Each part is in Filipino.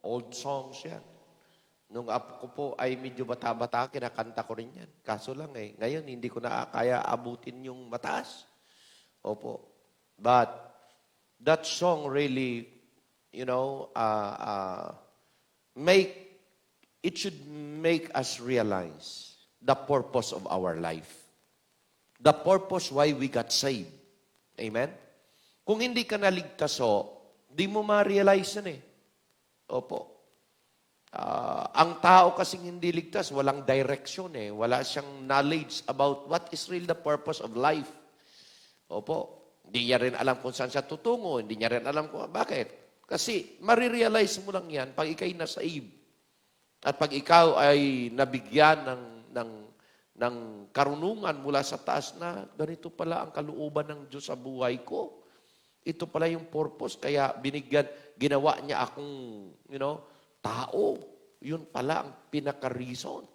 Old songs yan. Nung apo ko po ay medyo bata-bata, kinakanta ko rin yan. Kaso lang ngayon hindi ko na kaya abutin yung mataas. Opo. But that song really, it should make us realize the purpose of our life. The purpose why we got saved. Amen? Kung hindi ka naligtas di mo ma-realize yan Opo. Ang tao kasing hindi ligtas, walang direction Wala siyang knowledge about what is really the purpose of life. Opo. Hindi niya rin alam kung saan siya tutungo. Hindi niya rin alam kung bakit. Kasi marirealize mo lang yan pag ikaw'y na-save. At pag ikaw ay nabigyan ng karunungan mula sa taas na ganito pala ang kalooban ng Diyos sa buhay ko. Ito pala yung purpose. Kaya ginawa niya akong, tao. Yun pala ang pinaka-reason.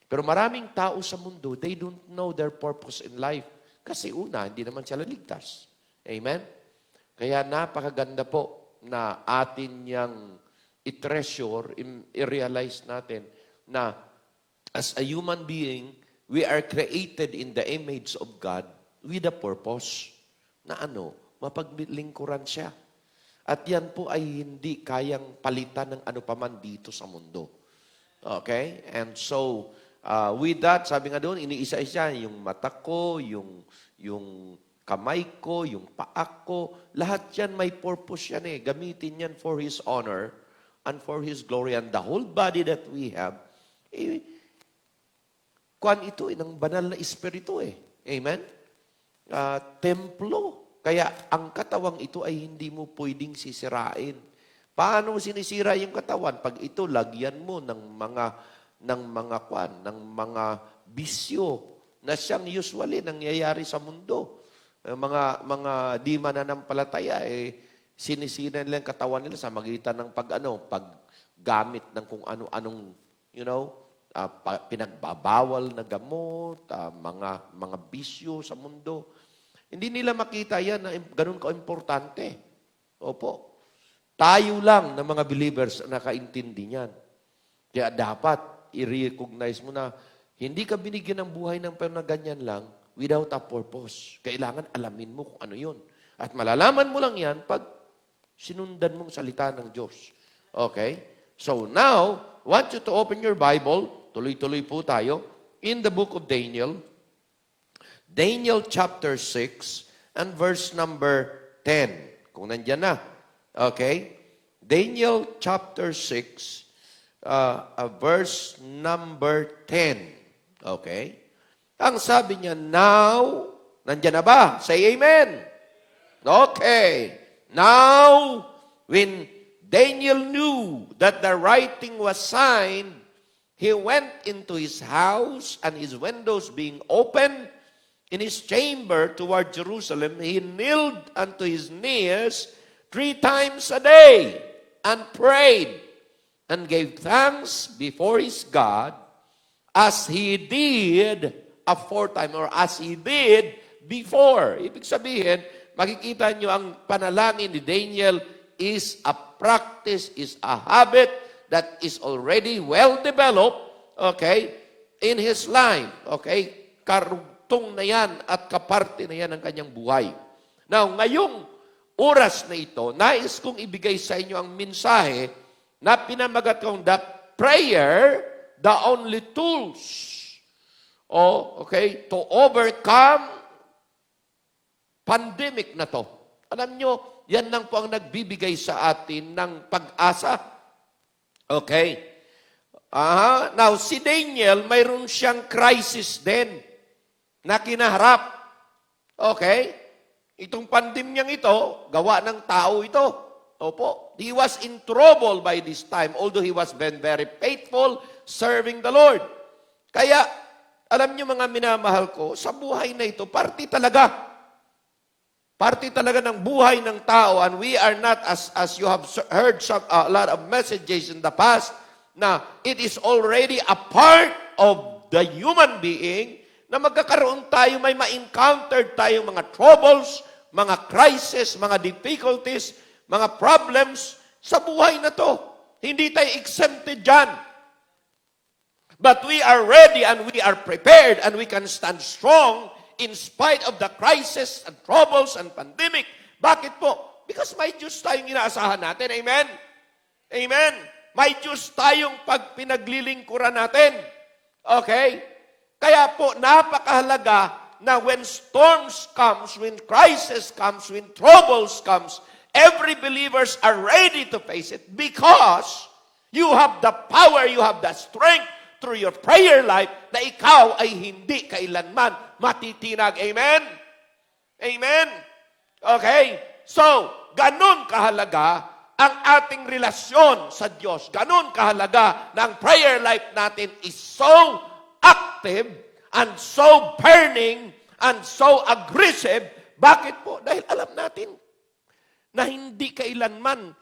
Pero maraming tao sa mundo, they don't know their purpose in life. Kasi una, hindi naman sila ligtas. Amen? Kaya napakaganda po na atin niyang i-treasure, i-realize natin na as a human being, we are created in the image of God with a purpose. Na mapaglingkuran siya. At yan po ay hindi kayang palitan ng ano paman dito sa mundo. Okay? And so, with that, sabi nga doon, iniisa-isa, yung mata ko, yung kamay ko, yung paa ko, lahat yan may purpose yan Gamitin yan for His honor and for His glory. And the whole body that we have, kuwan ito ng banal na espiritu Amen? Templo. Kaya ang katawang ito ay hindi mo pwedeng sisirain. Paano sinisira yung katawan? Pag ito lagyan mo ng mga bisyo na siyang usually nangyayari sa mundo. Mga di mananampalataya sinisira nila ang katawan nila sa magitan ng paggamit ng kung ano-anong pinagbabawal na gamot, mga bisyo sa mundo. Hindi nila makita yan na ganun ka-importante. Opo. Tayo lang na mga believers na nakaintindi niyan. Kaya dapat i-recognize mo na hindi ka binigyan ng buhay ng pero na ganyan lang without a purpose. Kailangan alamin mo kung ano yun. At malalaman mo lang yan pag sinundan mong salita ng Diyos. Okay? So now, I want you to open your Bible. Tuloy-tuloy po tayo. In the book of Daniel. Daniel chapter 6 and verse number 10. Kung nandyan na. Okay? Daniel chapter 6, verse number 10. Okay? Ang sabi niya, now, nandyan na ba? Say amen. Okay. Now, when Daniel knew that the writing was signed, he went into his house and his windows being open, in his chamber toward Jerusalem, he kneeled unto his knees 3 times a day and prayed and gave thanks before his God as he did aforetime or as he did before. Ibig sabihin, makikita nyo ang panalangin ni Daniel is a practice, is a habit that is already well developed, okay, in his life. Okay? Karugtong na yan at kaparte na yan ng kanyang buhay. Now, ngayong oras na ito, nais kong ibigay sa inyo ang mensahe na pinamagat kong the prayer, the only tools, to overcome pandemic na to. Alam nyo, yan lang po ang nagbibigay sa atin ng pag-asa. Okay? Now, si Daniel, mayroon siyang crisis din na kinaharap. Okay? Itong pandemyang ito, gawa ng tao ito. Opo. He was in trouble by this time, although he was been very faithful serving the Lord. Kaya, alam niyo mga minamahal ko, sa buhay na ito, party talaga. Party talaga ng buhay ng tao, and we are not, as you have heard a lot of messages in the past, na it is already a part of the human being na magkakaroon tayo, may ma-encounter tayong mga troubles, mga crisis, mga difficulties, mga problems sa buhay na to. Hindi tayo exempted dyan. But we are ready and we are prepared and we can stand strong in spite of the crisis and troubles and pandemic. Bakit po? Because may Diyos tayong inaasahan natin. Amen? Amen? May Diyos tayong pinaglilingkuran natin. Okay? Kaya po, napakahalaga na when storms comes, when crisis comes, when troubles comes, every believers are ready to face it because you have the power, you have the strength through your prayer life na ikaw ay hindi kailanman matitinag. Amen? Amen? Okay? So, ganun kahalaga ang ating relasyon sa Diyos. Ganun kahalaga na ang prayer life natin is so active and so burning and so aggressive. Bakit po? Dahil alam natin na hindi kailanman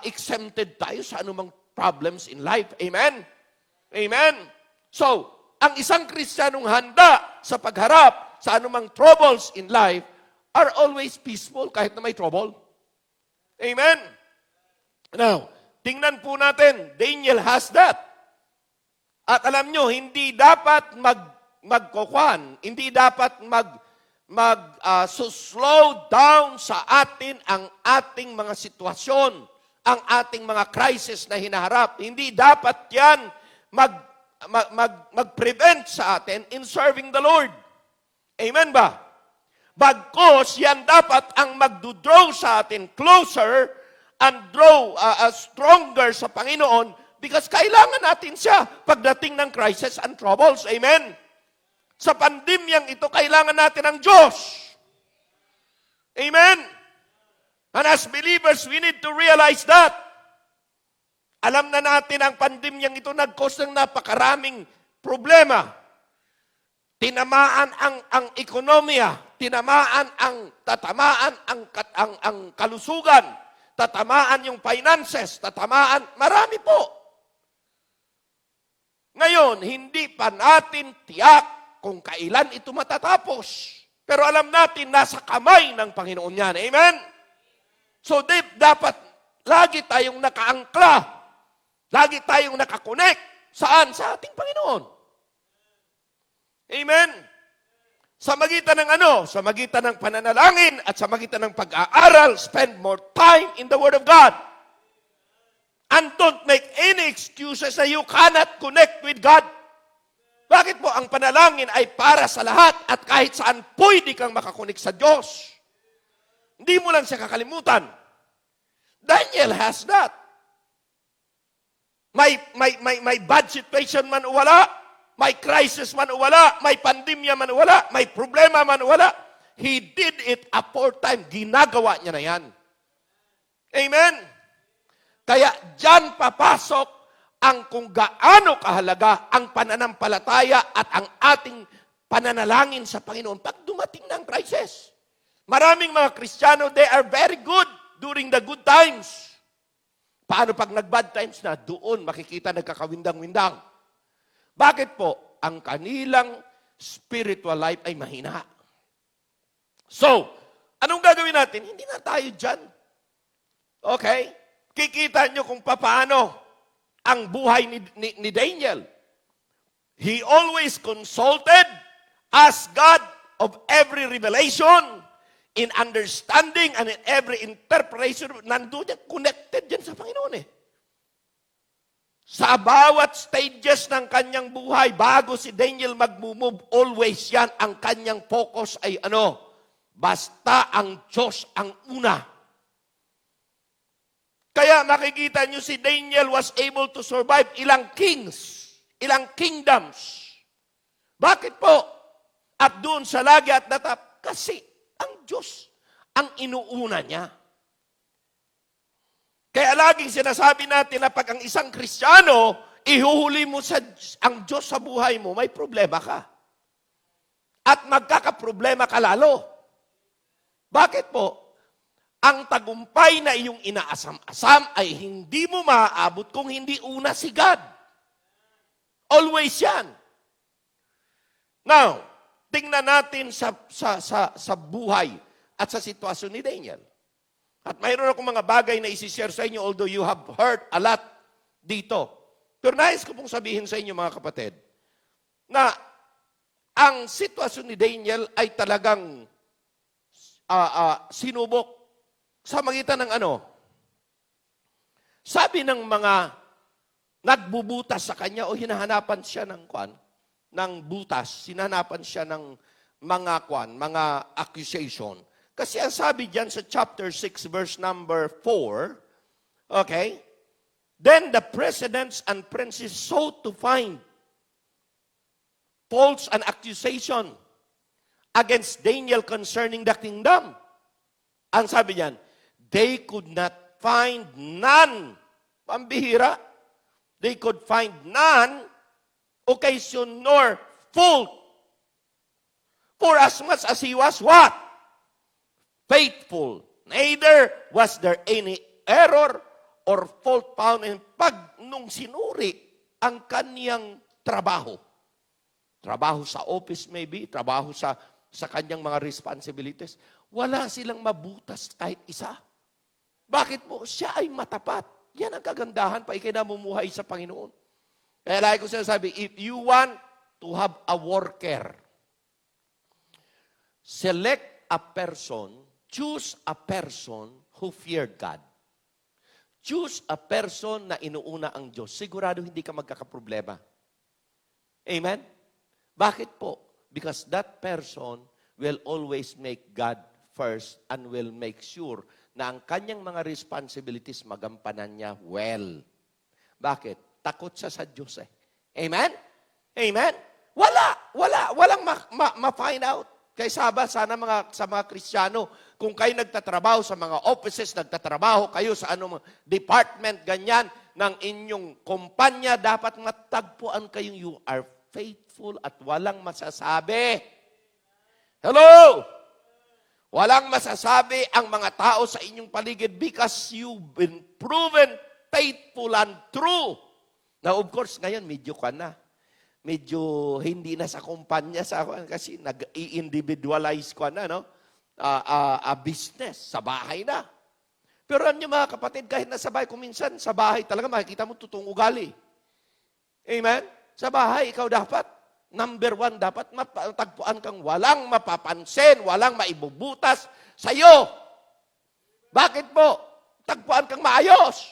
exempted tayo sa anumang problems in life. Amen? Amen? So, ang isang Kristiyanong handa sa pagharap sa anumang troubles in life are always peaceful kahit na may trouble. Amen? Now, tingnan po natin, Daniel has that. At alam nyo, hindi dapat hindi dapat slow down sa atin ang ating mga sitwasyon, ang ating mga crisis na hinaharap. Hindi dapat yan mag-prevent sa atin in serving the Lord. Amen ba? Bagkos, yan dapat ang magdudraw sa atin closer and draw stronger sa Panginoon because kailangan natin siya pagdating ng crisis and troubles. Amen? Sa pandemyang ito, kailangan natin ang Diyos. Amen? And as believers, we need to realize that. Alam na natin ang pandemyang ito nag-cause ng napakaraming problema. Tinamaan ang ekonomiya, tatamaan ang kalusugan, tatamaan yung finances, marami po. Ngayon, hindi pa natin tiyak kung kailan ito matatapos. Pero alam natin, nasa kamay ng Panginoon yan. Amen? So, dapat lagi tayong nakaangkla. Lagi tayong nakakonect. Saan? Sa ating Panginoon. Amen? Sa magitan ng Sa magitan ng pananalangin at sa magitan ng pag-aaral, spend more time in the Word of God. And don't make any excuses na you cannot connect with God. Bakit po? Ang panalangin ay para sa lahat at kahit saan pwede kang makakonek sa Diyos. Hindi mo lang siya kakalimutan. Daniel has that. May bad situation man o wala, may crisis man o wala, may pandemya man o wala, may problema man o wala, he did it aforetime. Ginagawa niya na yan. Amen? Kaya dyan papasok ang kung gaano kahalaga ang pananampalataya at ang ating pananalangin sa Panginoon pag dumating ng crisis. Maraming mga Kristiyano, they are very good during the good times. Paano pag nag-bad times na? Doon makikita nagkakawindang-windang. Bakit po? Ang kanilang spiritual life ay mahina. So, anong gagawin natin? Hindi na tayo dyan. Okay? Kikita nyo kung paano ang buhay ni Daniel. He always consulted, asked God of every revelation, in understanding and in every interpretation, nandun yan, connected yan sa Panginoon eh. Sa bawat stages ng kanyang buhay, bago si Daniel mag-move, always yan, ang kanyang focus ay basta ang Diyos ang una. Kaya makikita nyo si Daniel was able to survive ilang kings, ilang kingdoms. Bakit po? At doon sa lagi at natap, kasi ang Diyos ang inuuna niya. Kaya laging sinasabi natin na pag ang isang Kristiyano, ihuhuli mo ang Diyos sa buhay mo, may problema ka. At magkakaproblema ka lalo. Bakit po? Ang tagumpay na iyong inaasam-asam ay hindi mo maaabot kung hindi una si God. Always yan. Now, tingnan natin sa buhay at sa sitwasyon ni Daniel. At mayroon akong mga bagay na isi-share sa inyo, although you have heard a lot dito. Pero nais ko pong sabihin sa inyo mga kapatid, na ang sitwasyon ni Daniel ay talagang sinubok sa magitan ng ano? Sabi ng mga nagbubutas sa kanya o hinahanapan siya ng butas, hinahanapan siya ng mga accusation. Kasi ang sabi diyan sa chapter 6 verse number 4, okay? Then the presidents and princes sought to find faults and accusation against Daniel concerning the kingdom. Ang sabi niyan, they could not find none. Pambihira. They could find none occasion nor fault. For as much as he was what? Faithful. Neither was there any error or fault found in nung sinuri ang kaniyang trabaho. Trabaho sa office maybe, trabaho sa kanyang mga responsibilities. Wala silang mabutas kahit isa. Bakit po? Siya ay matapat. Yan ang kagandahan pa ikinamumuhay sa Panginoon. Kaya lagi ko sinasabi, if you want to have a worker, select a person, choose a person who feared God. Choose a person na inuuna ang Diyos. Sigurado hindi ka magkakaproblema. Amen? Bakit po? Because that person will always make God first and will make sure na ang kanyang mga responsibilities magampanan niya well. Bakit? Takot siya sa Diyos eh. Amen? Amen? Walang ma-find out. Kaya sana sa mga Kristiyano, kung kayo nagtatrabaho sa mga offices, nagtatrabaho kayo sa department, ganyan, ng inyong kumpanya, dapat matagpuan kayong you are faithful at walang masasabi. Hello? Walang masasabi ang mga tao sa inyong paligid because you've been proven faithful and true. Now, of course, ngayon, medyo ka na. Medyo hindi na sa kumpanya kasi nag-i-individualize ko na, no? A business, sa bahay na. Pero alam niyo mga kapatid, kahit nasa bahay, kung minsan sa bahay talaga makikita mo totoong ugali. Amen? Sa bahay, ikaw dapat, number 1, dapat matagpuan kang walang mapapansin, walang maibubutas sa iyo. Bakit po? Tagpuan kang maayos.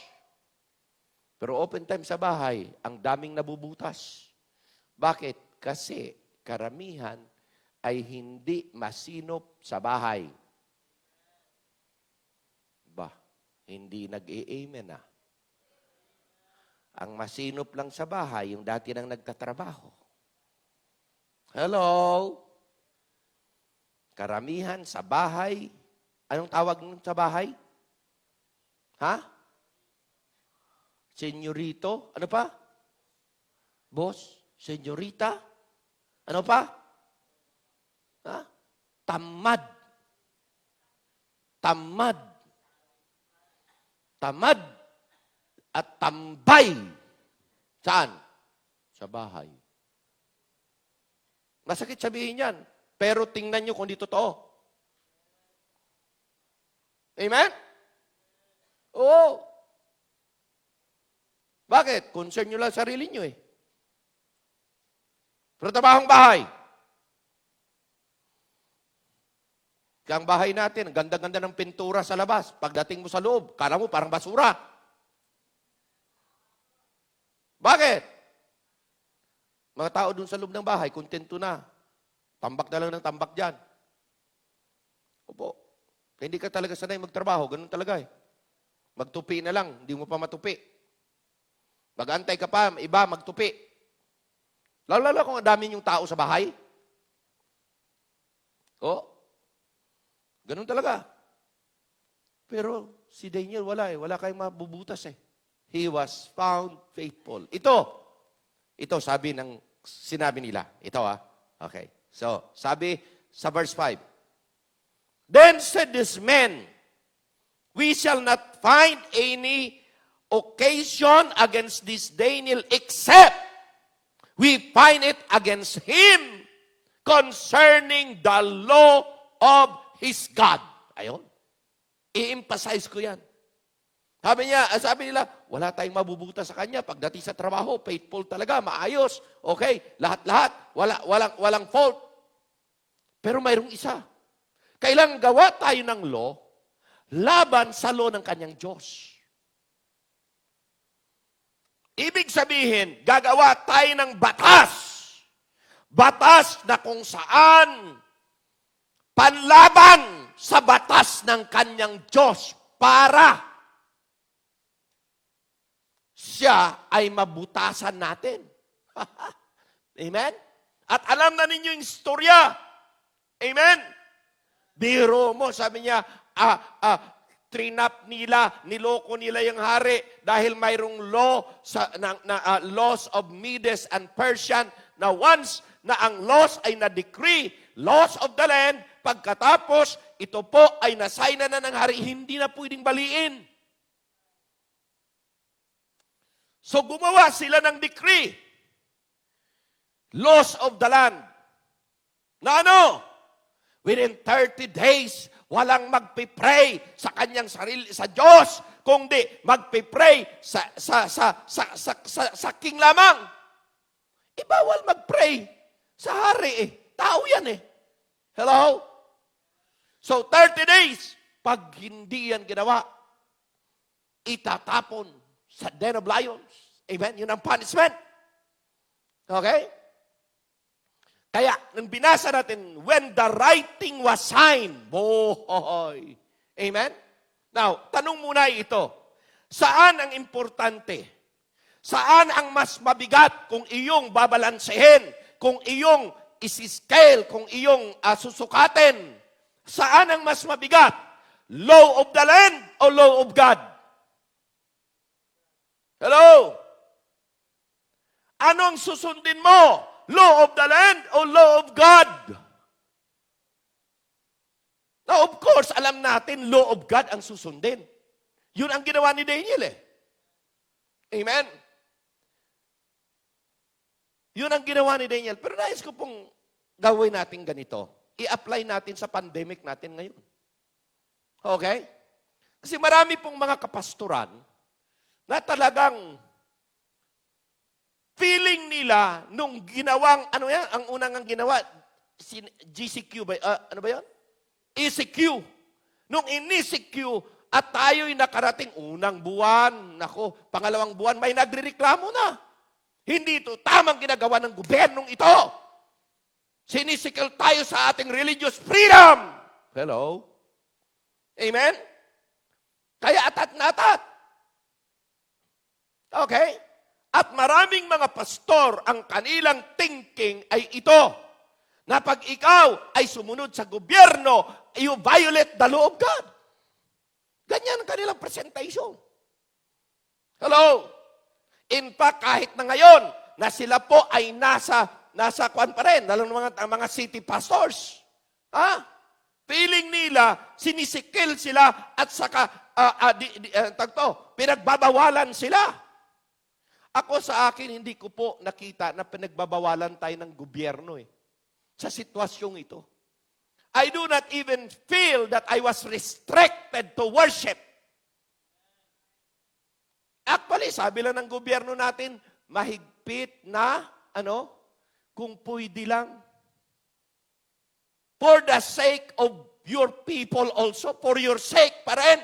Pero open time sa bahay, ang daming nabubutas. Bakit? Kasi karamihan ay hindi masinop sa bahay. Hindi nag-i-amen na. Ang masinop lang sa bahay, yung dati nang nagtatrabaho. Hello? Karamihan sa bahay, anong tawag nun sa bahay? Ha? Senyorito? Ano pa? Boss? Senyorita? Ano pa? Ha? Tamad. Tamad. Tamad at tambay. Saan? Sa bahay. Masakit sabihin yan. Pero tingnan nyo kung di totoo. Amen? Oo. Bakit? Concern nyo lang sarili nyo eh. Pero tabahong bahay. Kaya ang bahay natin, ang ganda-ganda ng pintura sa labas. Pagdating mo sa loob, kala mo parang basura. Bakit? Mga tao dun sa loob ng bahay, kontento na. Tambak na lang ng tambak dyan. Opo. Hindi ka talaga sanay magtrabaho, ganun talaga eh. Magtupi na lang, hindi mo pa matupi. Mag-antay ka pa, iba magtupi. Lalo kung ang dami yung tao sa bahay. Oh. Ganun talaga. Pero si Daniel wala eh. Wala kayong mabubutas eh. He was found faithful. Ito sinabi nila. Ito Okay. So, sabi sa verse 5. Then said this man, we shall not find any occasion against this Daniel except we find it against him concerning the law of his God. Ayun. I-emphasize ko yan. Sabi nila, wala tayong mabubuta sa kanya. Pagdating sa trabaho, faithful talaga, maayos. Okay, lahat-lahat, walang fault. Pero mayroong isa. Kailangan gawa tayo ng law laban sa law ng kanyang Diyos. Ibig sabihin, gagawa tayo ng batas. Batas na kung saan panlaban sa batas ng kanyang Diyos para siya ay mabutasan natin. Amen? At alam na ninyo yung istorya. Amen? Biro mo, sabi niya, trinap nila, niloko nila yung hari dahil mayroong laws of Medes and Persian na once na ang laws ay na-decree, laws of the land, pagkatapos, ito po ay nasayna na ng hari, hindi na pwedeng baliin. So gumawa sila ng decree, laws of the land, na ano? Within 30 days, walang magpipray sa kanyang sarili, sa Diyos, kundi magpipray sa king lamang. Bawal magpray sa hari Tao yan Hello? So 30 days, pag hindi yan ginawa, itatapon sa den of lions. Amen? Yun ang punishment. Okay? Kaya, nang binasa natin, when the writing was signed, boy. Amen? Now, tanong muna ito. Saan ang importante? Saan ang mas mabigat kung iyong babalansehin? Kung iyong isi-scale? Kung iyong susukatin? Saan ang mas mabigat? Law of the land o law of God? Hello? Anong susundin mo? Law of the land o law of God? Now, of course, alam natin, law of God ang susundin. Yun ang ginawa ni Daniel Amen? Yun ang ginawa ni Daniel. Pero nais ko pong gawin natin ganito. I-apply natin sa pandemic natin ngayon. Okay? Kasi marami pong mga kapastoran na talagang feeling nila nung ginawang, ang unang ginawa, GCQ ba? Ano ba yun? ECQ. Nung in-ECQ, at tayo'y nakarating unang buwan, pangalawang buwan, may nagrereklamo na. Hindi ito tamang ginagawa ng gobyernong ito. Sinisikil tayo sa ating religious freedom. Hello? Amen? Kaya atat na atat. Okay? At maraming mga pastor, ang kanilang thinking ay ito, na pag ikaw ay sumunod sa gobyerno, you violate the law of God. Ganyan ang kanilang presentation. Hello? In fact, kahit na ngayon, na sila po ay nasa kwan pa rin, mga city pastors. Feeling nila, sinisikil sila at saka, pinagbabawalan sila. Ako sa akin, hindi ko po nakita na pinagbabawalan tayo ng gobyerno sa sitwasyong ito. I do not even feel that I was restricted to worship. Actually, sabi lang ng gobyerno natin, mahigpit na, kung pwede lang. For the sake of your people also, for your sake pa rin.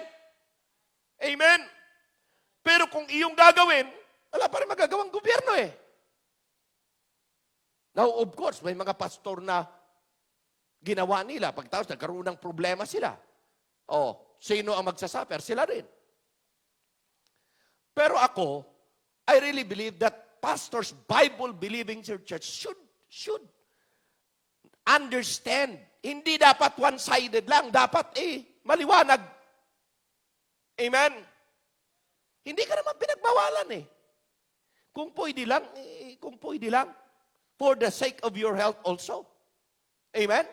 Amen? Pero kung iyong gagawin, wala pa rin magagawang gobyerno Now, of course, may mga pastor na ginawa nila. Pagkatapos, nagkaroon ng problema sila. Sino ang magsasuffer? Sila rin. Pero ako, I really believe that pastors, Bible-believing churches should understand. Hindi dapat one-sided lang. Dapat maliwanag. Amen? Hindi ka naman pinagbawalan Kung pwede lang, for the sake of your health also. Amen?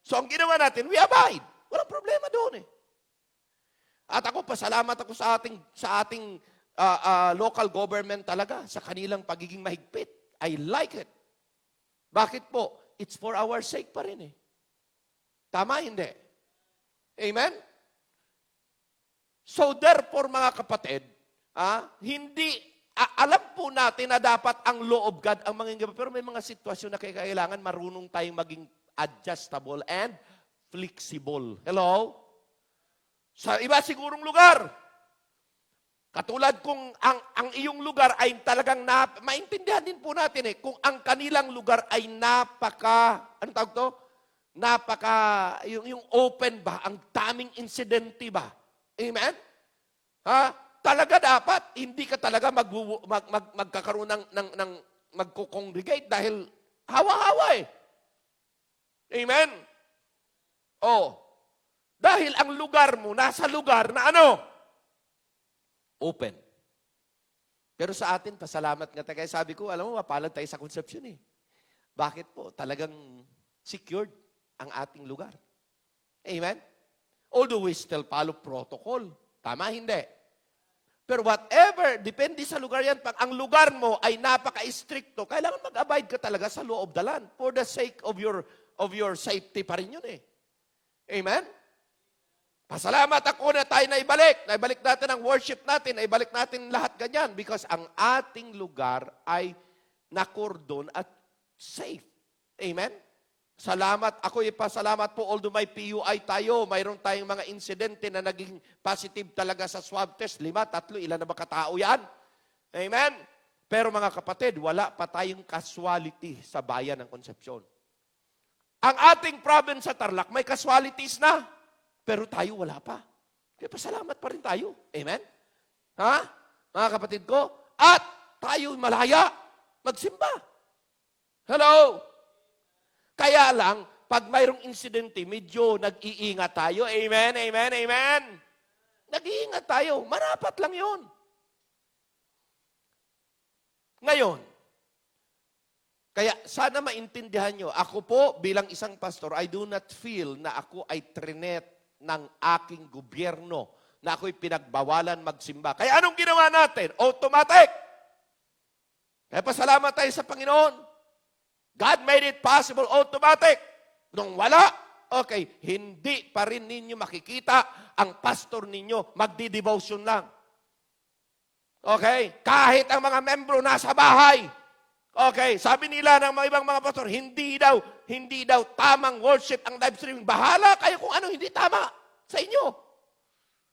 So, ang ginawa natin, we abide. Walang problema doon At ako, pasalamat ako sa ating local government talaga, sa kanilang pagiging mahigpit. I like it. Bakit po? It's for our sake pa rin. Tama, hindi? Amen? So therefore, mga kapatid, alam po natin na dapat ang law of God ang mangingiba. Pero may mga sitwasyon na kailangan marunong tayong maging adjustable and flexible. Hello? Sa iba sigurong lugar, katulad kung ang iyong lugar ay talagang maintindihan din po natin kung ang kanilang lugar ay anong tawag to? Yung open ba? Ang daming insidente ba? Amen? Talaga dapat, hindi ka talaga magkakaroon ng magko-congregate dahil hawa-hawa eh. Amen? Dahil ang lugar mo, nasa lugar na open. Pero sa atin, pasalamat nga tayo. Kaya sabi ko, alam mo, mapalad tayo sa conception eh. Bakit po? Talagang secured ang ating lugar. Amen? Although we still follow protocol. Tama, hindi. Pero whatever, depende sa lugar yan. Pag ang lugar mo ay napaka-stricto, kailangan mag-abide ka talaga sa law of the land for the sake of your safety pa rin yun eh. Amen? Pasalamat ako na tayo naibalik. Naibalik natin ang worship natin. Naibalik natin lahat ganyan because ang ating lugar ay nakordon at safe. Amen? Salamat. Ako ipasalamat po. Although may PUI tayo, mayroon tayong mga insidente na naging positive talaga sa swab test. 5, 3, ilan na ba katao yan? Amen? Pero mga kapatid, wala pa tayong casualty sa bayan ng Concepcion. Ang ating province sa Tarlac, may casualties na. Pero tayo wala pa. Kaya pasalamat pa rin tayo. Amen? Mga kapatid ko? At tayo malaya magsimba. Hello? Kaya lang, pag mayroong insidente, medyo nag-iingat tayo. Amen, amen, amen. Nag-iingat tayo. Marapat lang yun. Ngayon, kaya sana maintindihan nyo, ako po bilang isang pastor, I do not feel na ako ay trinet ng aking gobyerno, na ako'y pinagbawalan magsimba. Kaya anong ginawa natin? Automatic. Kaya pasalamat tayo sa Panginoon. God made it possible, automatic. Nung wala, okay, hindi pa rin ninyo makikita ang pastor ninyo, magdi-devotion lang. Okay? Kahit ang mga membro nasa bahay. Okay, sabi nila ng mga ibang mga pastor, hindi daw tamang worship ang live streaming. Bahala kayo kung ano hindi tama sa inyo.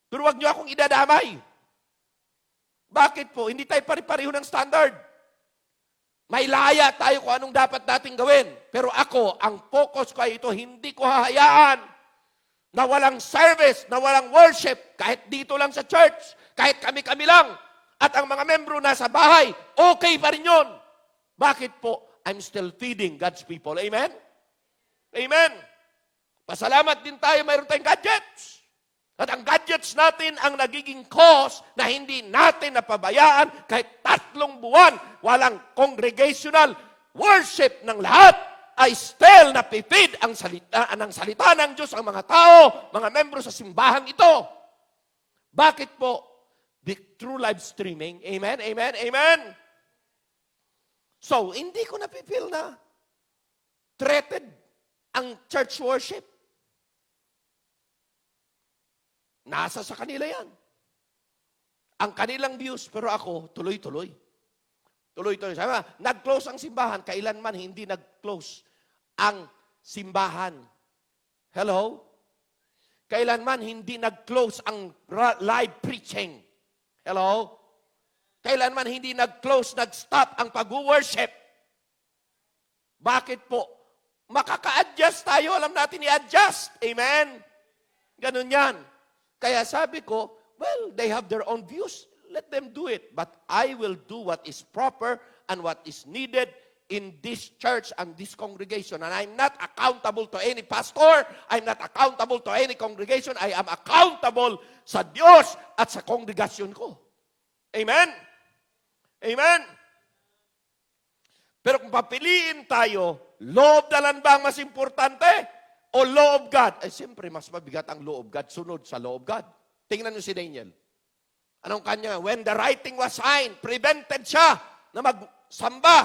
Pero wag nyo akong idadamay. Bakit po? Hindi tayo pare-pareho ng standard. May laya tayo kung anong dapat nating gawin. Pero ako, ang focus ko ay ito, hindi ko hahayaan na walang service, na walang worship, kahit dito lang sa church, kahit kami-kami lang, at ang mga membro nasa bahay, okay pa rin yun. Bakit po? I'm still feeding God's people. Amen? Amen. Pasalamat din tayo, mayroon tayong gadgets. At ang gadgets natin ang nagiging cause na hindi natin napabayaan kahit 3 buwan walang congregational worship ng lahat ay still napipid ang salita ng Diyos ang mga tao, mga membro sa simbahan ito. Bakit po? Through live streaming. Amen? Amen? Amen? So, hindi ko napipil na threatened ang church worship. Nasa sa kanila yan. Ang kanilang views, pero ako, tuloy-tuloy. Tuloy-tuloy. Sabi ba, nag-close ang simbahan, kailanman hindi nag-close ang simbahan. Hello? Kailanman hindi nag-close ang live preaching. Hello? Kailanman hindi nag-close, nag-stop ang pag-worship. Bakit po? Makaka-adjust tayo, alam natin i-adjust. Amen? Ganun yan. Kaya sabi ko, well, they have their own views. Let them do it. But I will do what is proper and what is needed in this church and this congregation. And I'm not accountable to any pastor. I'm not accountable to any congregation. I am accountable sa Diyos at sa kongregasyon ko. Amen? Amen? Pero kung papiliin tayo, law of the land ba ang mas importante? O law of God? Ay, siyempre, mas mabigat ang law of God. Sunod sa law of God. Tingnan niyo si Daniel. Anong kanya? When the writing was signed, prevented siya na magsamba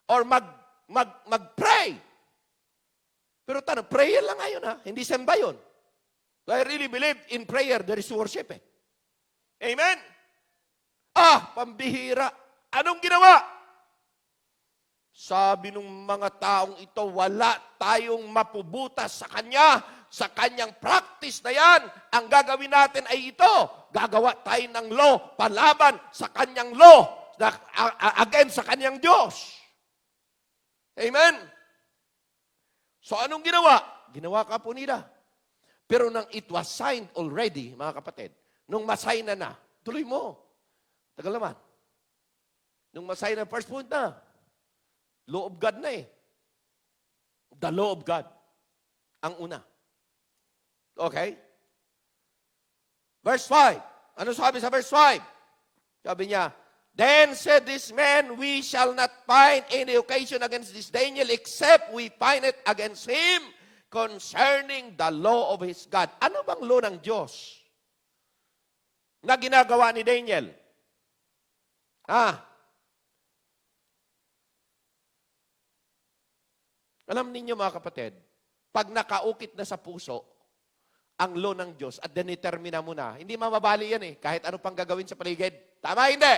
or mag-pray. Pero tanong, prayer lang ngayon ha? Hindi samba yun. So I really believe in prayer, there is worship eh. Amen? Pambihira. Anong ginawa? Sabi ng mga taong ito, wala tayong mapubutas sa Kanya, sa Kanyang practice na yan. Ang gagawin natin ay ito. Gagawa tayo ng law, palaban sa Kanyang law, against sa Kanyang Diyos. Amen? So anong ginawa? Ginawa ka po nila. Pero nang it was signed already, mga kapatid, nung masign na, tuloy mo. Tagal naman. Nung masign na, first point na, law of God na eh. The law of God. Ang una. Okay? Verse 5. Ano sabi sa verse 5? Sabi niya, then said this man, we shall not find any occasion against this Daniel except we find it against him concerning the law of his God. Ano bang law ng Diyos na ginagawa ni Daniel? Alam ninyo mga kapatid, pag nakaukit na sa puso ang law ng Diyos at determina mo na, hindi mamabali yan eh, kahit ano pang gagawin sa paligid. Tama, hindi?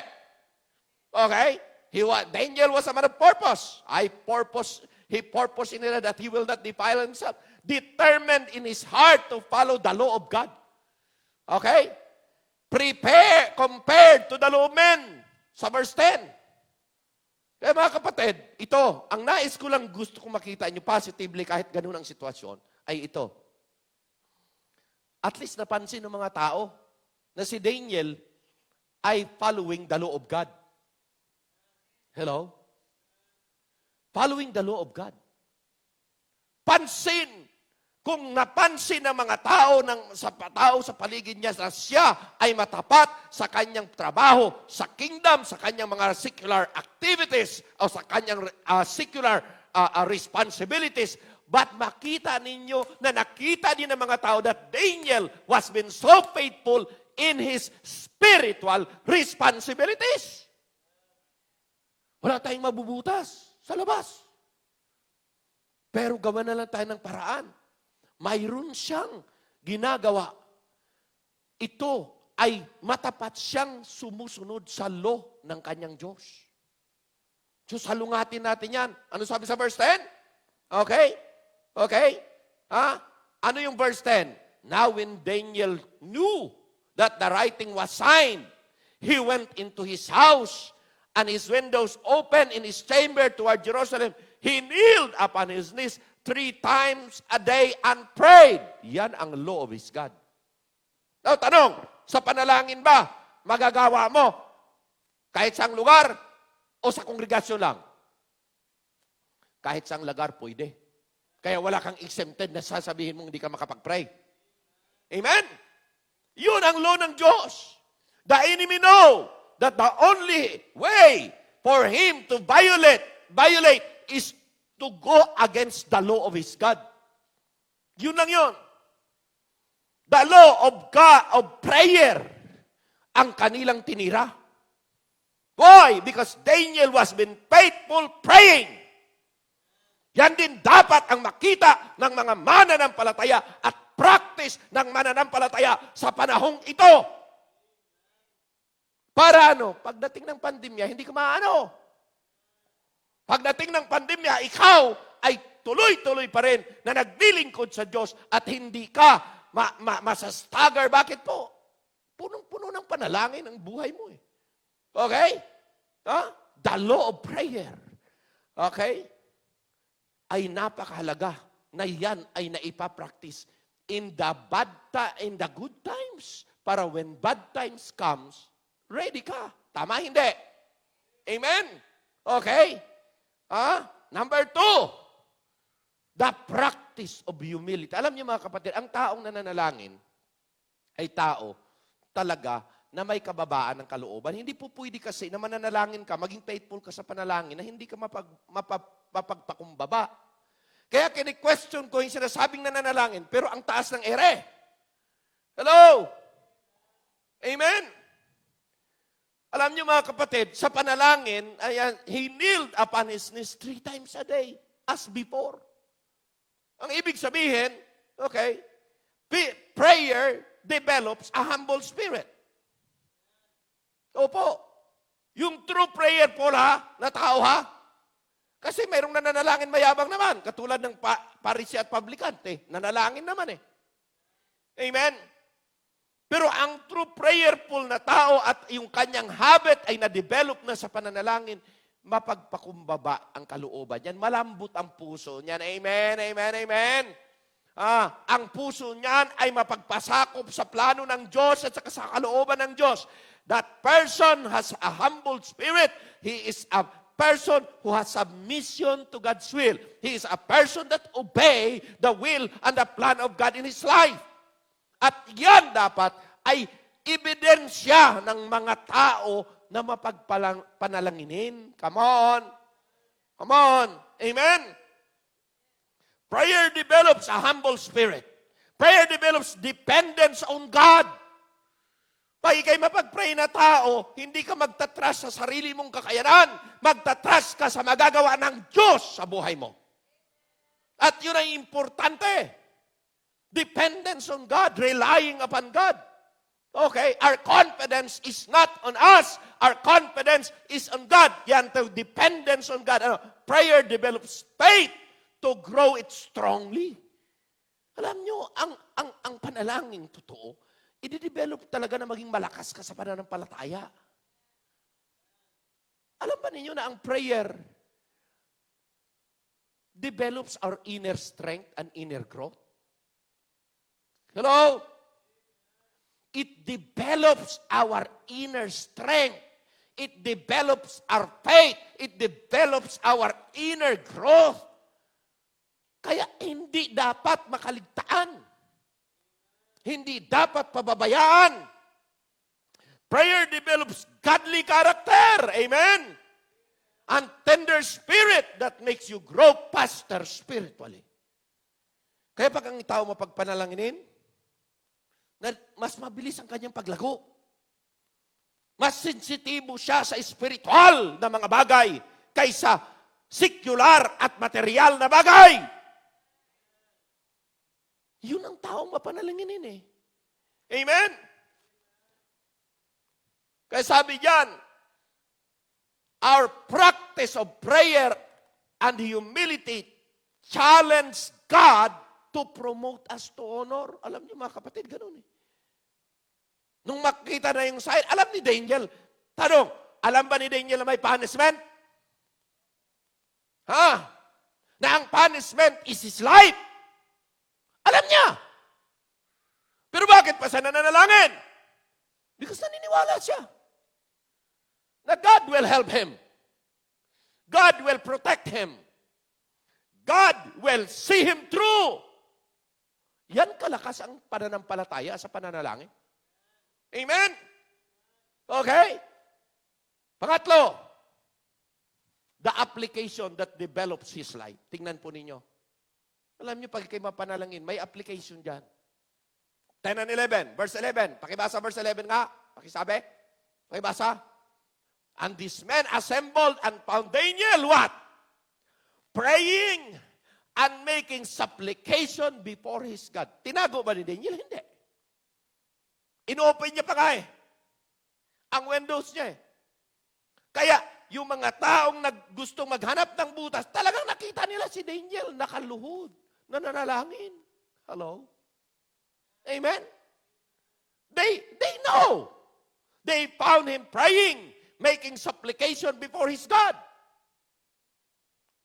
Okay? Daniel was a man of purpose. He purposed in it that he will not defile himself. Determined in his heart to follow the law of God. Okay? Compared to the law of men. Sa verse 10. Kaya mga kapatid, ito, ang nais ko lang gusto kong makita nyo positively kahit ganun ang sitwasyon, ay ito. At least napansin ng mga tao na si Daniel ay following the law of God. Hello? Following the law of God. Pansin, kung napansin ng mga tao sa paligid niya na siya ay matapat sa kanyang trabaho, sa kingdom, sa kanyang mga secular activities, o sa kanyang secular responsibilities, but makita ninyo na nakita din ng mga tao that Daniel was been so faithful in his spiritual responsibilities. Wala tayong mabubutas sa labas. Pero gawa na lang tayo ng paraan. Mayroon siyang ginagawa. Ito ay matapat siyang sumusunod sa law ng kanyang Diyos. So salungatin natin yan. Ano sabi sa verse 10? Okay? Okay? Ano yung verse 10? Now when Daniel knew that the writing was signed, he went into his house and his windows open in his chamber toward Jerusalem. He kneeled upon his knees 3 times a day and prayed. Yan ang law of his God. Now, tanong, sa panalangin ba, magagawa mo kahit saang lugar o sa kongregasyon lang? Kahit saang lugar, pwede. Kaya wala kang exempted na sasabihin mong hindi ka makapag-pray. Amen? Yun ang law ng Diyos. The enemy know that the only way for him to violate is to go against the law of his God. Yun lang yun. The law of God, of prayer, ang kanilang tinira. Why? Because Daniel was been faithful praying. Yan din dapat ang makita ng mga mananampalataya at practice ng mananampalataya sa panahong ito. Para ano? Pagdating ng pandemya, hindi ka maano. Pagdating ng pandemya, ikaw ay tuloy-tuloy pa rin na naglilingkod sa Diyos at hindi ka masastagar. Bakit po? Punong-puno ng panalangin ang buhay mo eh. Okay? The law of prayer. Okay? Ay napakahalaga na yan ay naipapractice in the good times. Para when bad times comes, ready ka. Tama, hindi? Amen? Okay? Number 2, the practice of humility. Alam niyo mga kapatid, ang taong nananalangin ay tao talaga na may kababaan ng kalooban. Hindi po pwede kasi na mananalangin ka, maging faithful ka sa panalangin na hindi ka mapagpakumbaba. Kaya kini-question ko yung sinasabing nananalangin, pero ang taas ng ere. Hello? Amen? Alam niyo mga kapatid, sa panalangin, ayan, he kneeled upon his knees 3 times a day, as before. Ang ibig sabihin, okay, Prayer develops a humble spirit. Opo. Yung true prayer po na tao ha. Kasi mayroong nananalangin mayabang naman. Katulad ng Pharisee at Publicante. Nanalangin naman eh. Amen? Pero ang true prayerful na tao at yung kanyang habit ay na-develop na sa pananalangin, mapagpakumbaba ang kalooban niyan. Malambot ang puso niyan. Amen, amen, amen. Ang puso niyan ay mapagpasakop sa plano ng Diyos at sa kalooban ng Diyos. That person has a humble spirit. He is a person who has submission to God's will. He is a person that obey the will and the plan of God in his life. At yan dapat ay ebidensya ng mga tao na mapagpanalanginin. Come on. Come on. Amen. Prayer develops a humble spirit. Prayer develops dependence on God. Pag ikay mapag-pray na tao, hindi ka magtatrust sa sarili mong kakayanan. Magtatrust ka sa magagawa ng Diyos sa buhay mo. At yun ay importante. Dependence on God, relying upon God. Okay, our confidence is not on us. Our confidence is on God. Yan, to dependence on God. Prayer develops faith to grow it strongly. Alam nyo, ang panalangin totoo, i-develop talaga na maging malakas ka sa pananampalataya. Alam ba ninyo na ang prayer develops our inner strength and inner growth? Hello? It develops our inner strength. It develops our faith. It develops our inner growth. Kaya hindi dapat makaligtaan. Hindi dapat pababayaan. Prayer develops godly character. Amen? And tender spirit that makes you grow faster spiritually. Kaya pag ang tao mapagpanalanginin, mas mabilis ang kanyang paglago. Mas sensitibo siya sa spiritual na mga bagay kaysa secular at material na bagay. Yun ang taong mapanalanginin eh. Amen? Kaya sabi diyan, our practice of prayer and humility challenge God to promote us to honor. Alam niyo mga kapatid, ganun eh. Nung makita na yung sign, alam ni Daniel, tanong, alam ba ni Daniel na may punishment? Na ang punishment is his life. Alam niya. Pero bakit pa siya nananalangin? Because naniniwala siya na God will help him. God will protect him. God will see him through. Yan kalakas ang pananampalataya sa pananalangin. Amen? Okay? Pangatlo, the application that develops his life. Tingnan po ninyo. Alam niyo, pag kayo mapanalangin, may application dyan. 10 and 11, verse 11. Pakibasa verse 11 nga. Pakisabi. Pakibasa. And this man assembled and found Daniel what? Praying and making supplication before his God. Tinago ba ni Daniel? Hindi. Inopen niya pa nga eh. Ang windows niya eh. Kaya, yung mga taong gustong maghanap ng butas, talagang nakita nila si Daniel nakaluhod, nananalangin. Hello? Amen? They know. They found him praying, making supplication before his God.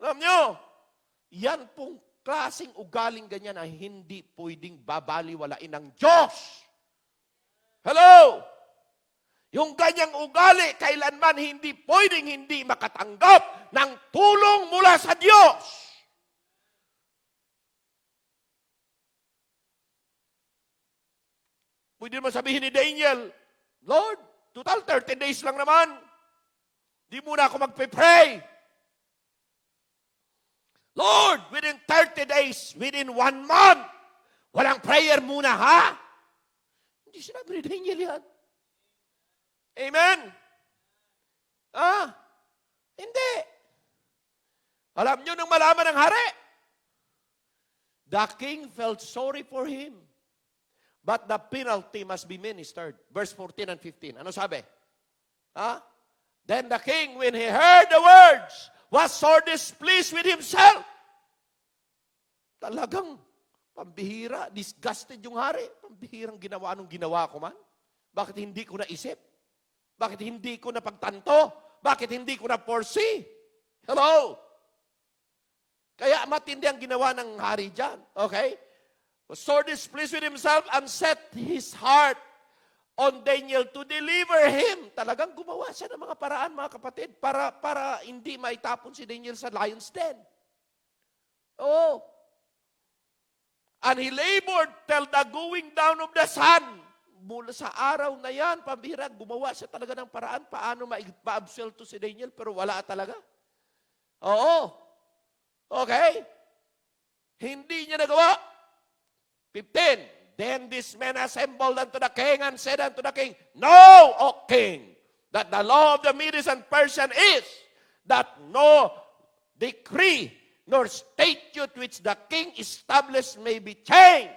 Alam nyo, yan pong klaseng ugaling ganyan na hindi pwedeng babaliwalain ng Diyos. Hello? Yung ganyang ugali, kailanman hindi pwedeng hindi makatanggap ng tulong mula sa Diyos. Pwede naman sabihin ni Daniel, Lord, total 30 days lang naman. Di muna ako magpe-pray. Lord, within 30 days, within 1 month, walang prayer muna, ha? Hindi sinabi ni Daniel yan. Amen? Hindi. Alam nyo nung malaman ng hari, the king felt sorry for him. but the penalty must be ministered. Verse 14 and 15. Ano sabi? Then the king, when he heard the words, was sore displeased with himself. Talagang pambihira, disgusted yung hari. Pambihirang ginawa anong ginawa ko man. Bakit hindi ko naisip? Bakit hindi ko napagtanto? Bakit hindi ko na-foresee? Hello? Kaya matindi ang ginawa ng hari dyan. Okay? Was sore displeased with himself and set his heart on Daniel to deliver him. Talagang gumawa siya ng mga paraan, mga kapatid, para hindi maitapon si Daniel sa lion's den. Oh. And he labored till the going down of the sun. Mula sa araw na yan, pambihira, gumawa siya talaga ng paraan paano ma-absolve si Daniel, pero wala talaga. Oo. Okay? Hindi niya nagawa. 15. Then this man assembled unto the king and said unto the king, Know, O king, that the law of the Medes and Persians is that no decree nor statute which the king established may be changed.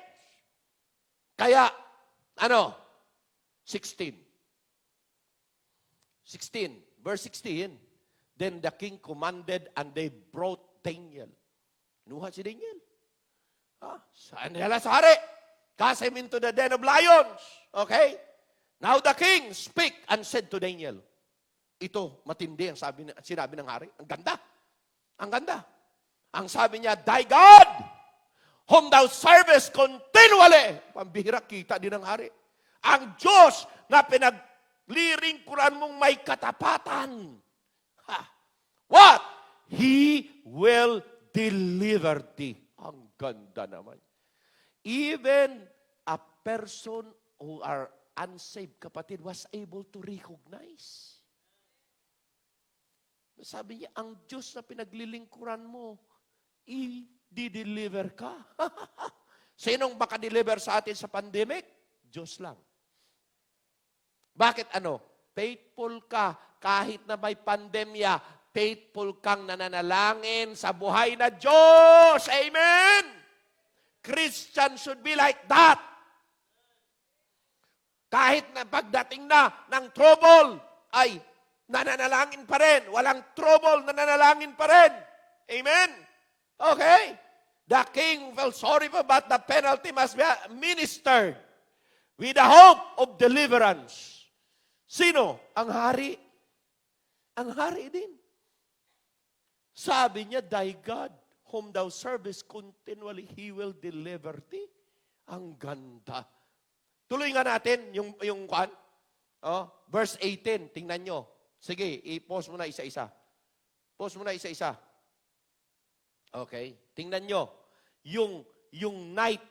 Kaya, 16. Verse 16. Then the king commanded and they brought Daniel. Kinuha si Daniel. Saan nila sa hari? Cast him into the den of lions. Okay? Now the king speak and said to Daniel, ito, matindi ang sinabi ng hari. Ang ganda. Ang ganda. Ang sabi niya, Thy God, whom thou servest continually. Pambihira, kita din ng hari. Ang Diyos na pinaglilingkuran mong may katapatan. What? He will deliver thee. Ang ganda naman. Even a person who are unsaved, kapatid, was able to recognize. Sabi niya, ang Diyos na pinaglilingkuran mo, i-deliver ka. Sinong makadeliver sa atin sa pandemic? Diyos lang. Bakit Faithful ka kahit na may pandemya. Faithful kang nananalangin sa buhay na Diyos. Amen? Christian should be like that. Kahit na pagdating na ng trouble, ay nananalangin pa rin. Walang trouble, nananalangin pa rin. Amen? Okay? The king felt sorry for, but the penalty must be ministered with the hope of deliverance. Sino? Ang hari. Ang hari din. Sabi niya, Thy God, whom thou servest continually, He will deliver thee. Ang ganda. Tuloy nga natin yung verse 18. Tingnan nyo. Sige, i-pause mo na isa-isa. Pause mo na isa-isa. Okay? Tingnan nyo. Yung night,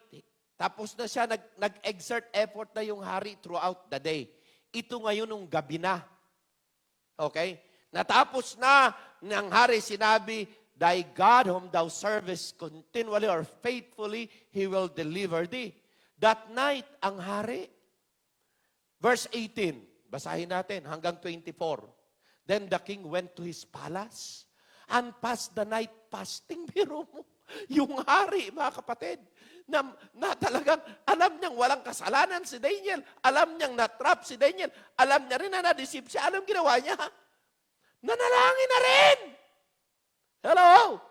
tapos na siya, nag-exert effort na yung hari throughout the day. Ito ngayon yung gabi na. Okay? Natapos na ng hari, sinabi, Thy God whom thou servest continually or faithfully, He will deliver thee. That night, ang hari. Verse 18, basahin natin hanggang 24. Then the king went to his palace and passed the night fasting. Biro mo, yung hari, mga kapatid, na talagang alam niyang walang kasalanan si Daniel. Alam niyang na-trap si Daniel. Alam niya rin na na-deceive siya. Alam ginawa niya? Nanalangin na rin. Hello?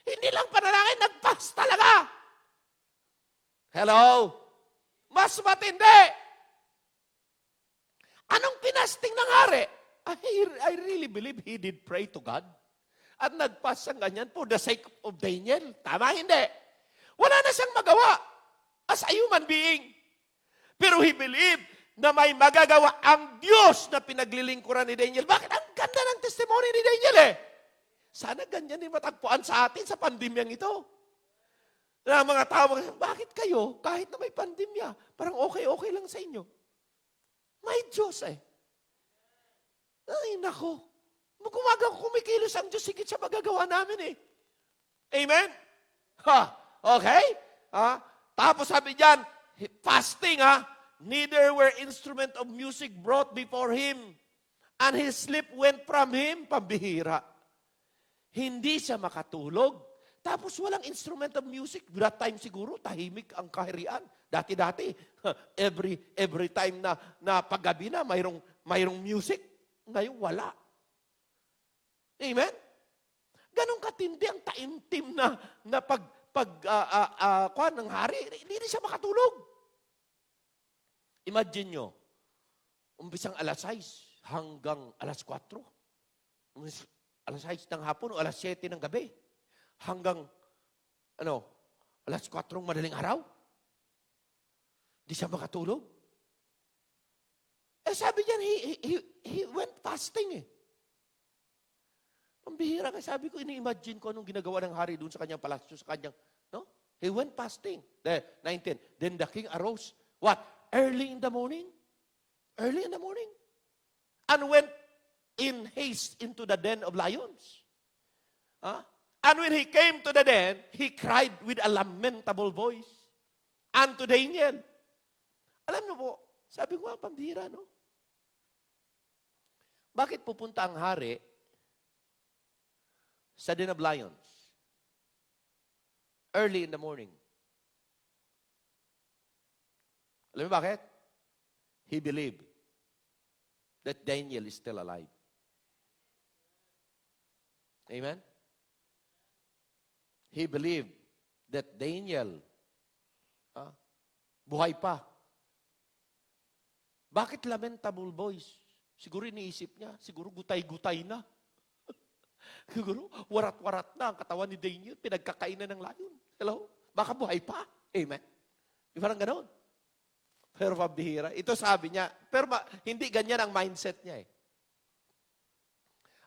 Hindi lang panalangin, nag-fast talaga. Hello? Mas matindi. Anong pinasting ng hari? I really believe he did pray to God. At nag-fast siyang ganyan for the sake of Daniel. Tama, hindi. Wala na siyang magawa as a human being. Pero he believed na may magagawa ang Diyos na pinaglilingkuran ni Daniel. Bakit? Ang ganda ng testimony ni Daniel Sana ganyan din matagpuan sa atin sa pandemyang ito. Na mga tao, bakit kayo, kahit na may pandemya, parang okay lang sa inyo? May Diyos Ay, nako. Kumikilos ang Diyos, higit sa magagawa namin Amen? Okay? Tapos sabi diyan, fasting neither were instrument of music brought before him, and his sleep went from him. Pambihira. Hindi siya makatulog Tapos walang instrument of music. That time siguro, tahimik ang kaharian. Dati-dati, every time na paggabi na, mayroong music. Ngayon, wala. Amen? Ganon katindi ang taimtim na kuwan ng hari. Hindi siya makatulog. Imagine nyo, umpisang alas 6 hanggang alas 4. Alas 6 ng hapon o alas 7 ng gabi. Hanggang, alas 4 madaling araw. Di siya makatulog. Sabi niya, he went fasting Ang bihira ka, sabi ko, ini-imagine ko anong ginagawa ng hari doon sa kanyang palasyo, sa kanyang, He went fasting. 19. Then the king arose. What? Early in the morning. Early in the morning. And went in haste into the den of lions. And when he came to the den, he cried with a lamentable voice unto Daniel. Alam niyo po, sabi ko nga, pambihira, no? Bakit pupunta ang hari sa den of lions? Early in the morning. Alam mo bakit? He believed that Daniel is still alive. Amen? He believed that Daniel buhay pa. Bakit lamentable voice? Siguro iniisip niya, siguro gutay-gutay na. Siguro warat-warat na ang katawan ni Daniel, pinagkakainan ng layon. Hello? Baka buhay pa. Amen? Di parang ganoon. Pero pabihira. Ito sabi niya, pero hindi ganyan ang mindset niya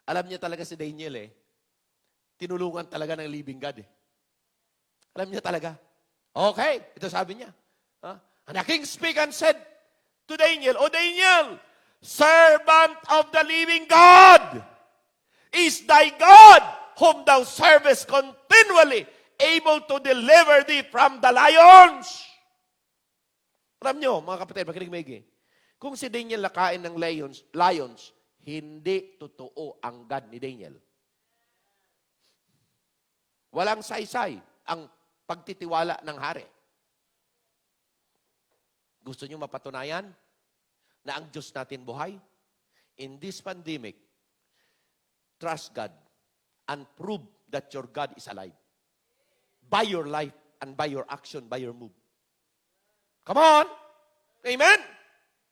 Alam niya talaga si Daniel tinulungan talaga ng living God Alam niya talaga. Okay, ito sabi niya. And the king spake and said to Daniel, O Daniel, servant of the living God, is thy God, whom thou servest continually, able to deliver thee from the lions. Alam nyo, mga kapatid, makinig maigi. Kung si Daniel nakain ng lions, hindi totoo ang God ni Daniel. Walang saysay ang pagtitiwala ng hari. Gusto nyo mapatunayan na ang Diyos natin buhay? In this pandemic, trust God and prove that your God is alive. By your life and by your action, by your move. Come on! Amen?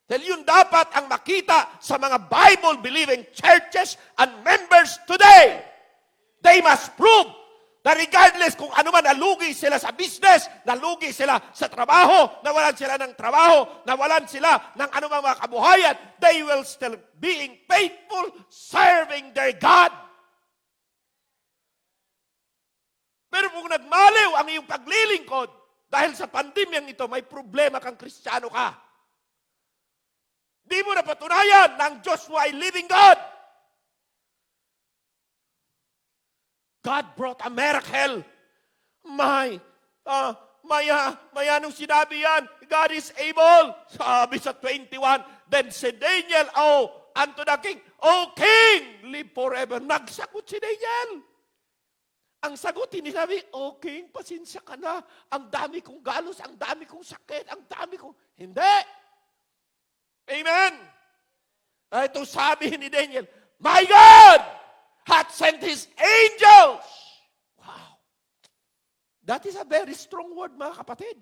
Dahil yun dapat ang makita sa mga Bible-believing churches and members today. They must prove na regardless kung ano man, nalugi sila sa business, nalugi sila sa trabaho, nawalan sila ng trabaho, nawalan sila ng anumang mga kabuhayan, they will still being faithful, serving their God. Pero kung nagmaliw ang iyong paglilingkod, dahil sa pandemyang ito, may problema kang Kristiyano ka. Di mo napatunayan na ang Diyos mo ay living God. God brought a miracle. Maya nung sinabi yan, God is able. Sabi sa 21, then si Daniel, unto the king, O king, live forever. Nagsagot si Daniel. Ang sagot, hindi sabi, O king, pasensya ka na. Ang dami kong galos, ang dami kong sakit, ang dami kong... Hindi. Amen. Ito sabi ni Daniel, My God hath sent His angels. Wow. That is a very strong word, mga kapatid.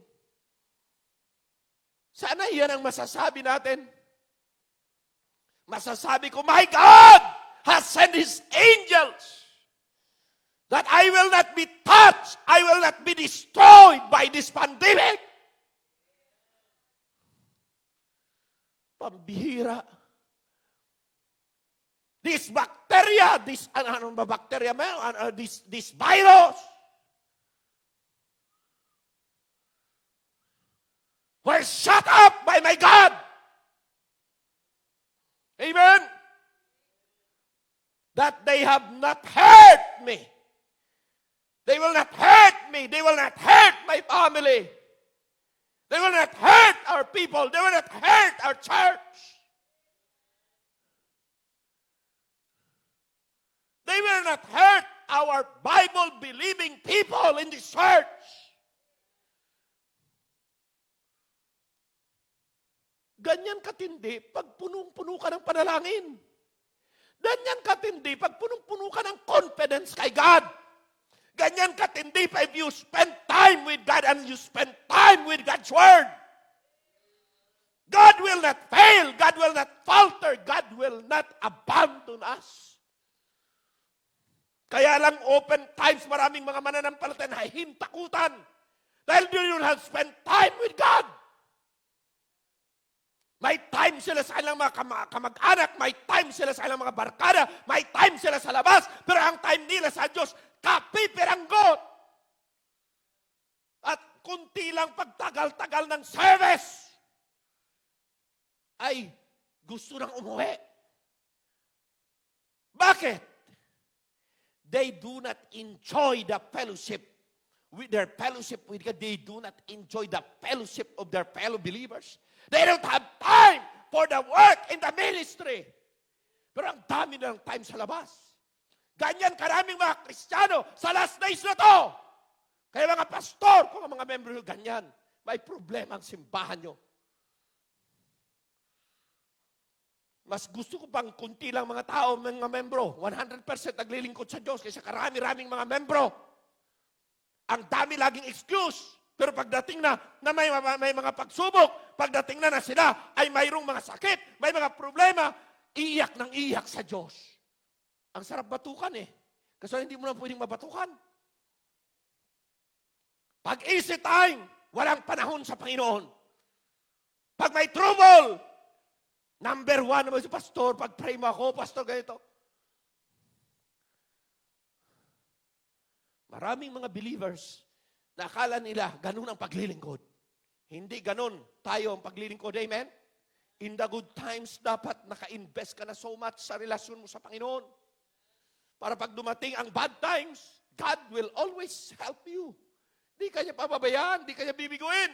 Sana yan ang masasabi natin. Masasabi ko, My God hath sent His angels that I will not be touched, I will not be destroyed by this pandemic. Pambihira. This bacteria, this virus, were shut up by my God. Amen? That they have not hurt me. They will not hurt me. They will not hurt my family. They will not hurt our people. They will not hurt our church. They will not hurt our Bible-believing people in this church. Ganyan katindi pag punong-puno ka ng panalangin. Ganyan katindi pag punong-puno ka ng confidence kay God. Ganyan katindi pa if you spend time with God and you spend time with God's Word. God will not fail. God will not falter. God will not abandon us. Kaya lang open times maraming mga mananampalataya na hintakutan dahil they don't have spent time with God. May time sila sa kanilang mga kamag-anak, may time sila sa kanilang mga barkada, may time sila sa labas, pero ang time nila sa Diyos, kapiperanggot. At kunti lang pagtagal-tagal ng service, ay gusto nang umuwi. Bakit? They do not enjoy the fellowship with their fellowship with God. They do not enjoy the fellowship of their fellow believers. They don't have time for the work in the ministry. Pero ang dami na ng time sa labas. Ganyan karaming mga Kristiyano sa last days na to. Kaya mga pastor, kung ang mga membro nyo ganyan, may problema ang simbahan nyo. Mas gusto ko pang kunti lang mga tao, mga membro, 100% naglilingkod sa Diyos kaysa karami-raming mga membro. Ang dami laging excuse. Pero pagdating na may mga pagsubok, pagdating na sila ay mayroong mga sakit, may mga problema, iiyak ng iiyak sa Diyos. Ang sarap batukan eh. Kasi hindi mo na pwedeng mabatukan. Pag easy time, walang panahon sa Panginoon. Pag may trouble, number 1 naman si pastor, pag pray mo ako, pastor, ganito. Maraming mga believers, na akala nila, ganun ang paglilingkod. Hindi ganun tayo ang paglilingkod. Amen? In the good times, dapat naka-invest ka na so much sa relasyon mo sa Panginoon. Para pag dumating ang bad times, God will always help you. Di kanya pababayaan, di kanya bibiguin.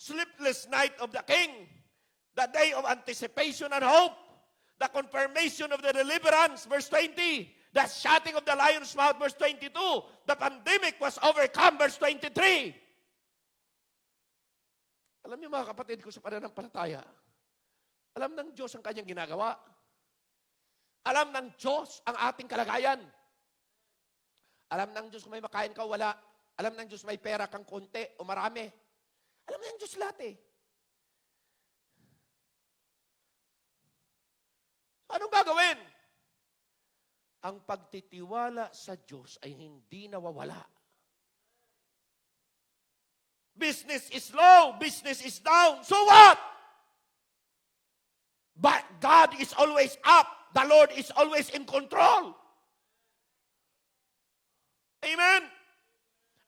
Sleepless night of the king, the day of anticipation and hope, the confirmation of the deliverance, verse 20, the shutting of the lion's mouth, verse 22. The pandemic was overcome, verse 23. Alam niyo mga kapatid ko sa pananampalataya, alam ng Diyos ang kanyang ginagawa. Alam ng Diyos ang ating kalagayan. Alam ng Diyos kung may makain ka o wala. Alam ng Diyos may pera kang konti o marami. Alam ng Diyos lahat eh. Anong gagawin? Ang pagtitiwala sa Diyos ay hindi nawawala. Business is low, business is down. So what? But God is always up. The Lord is always in control. Amen?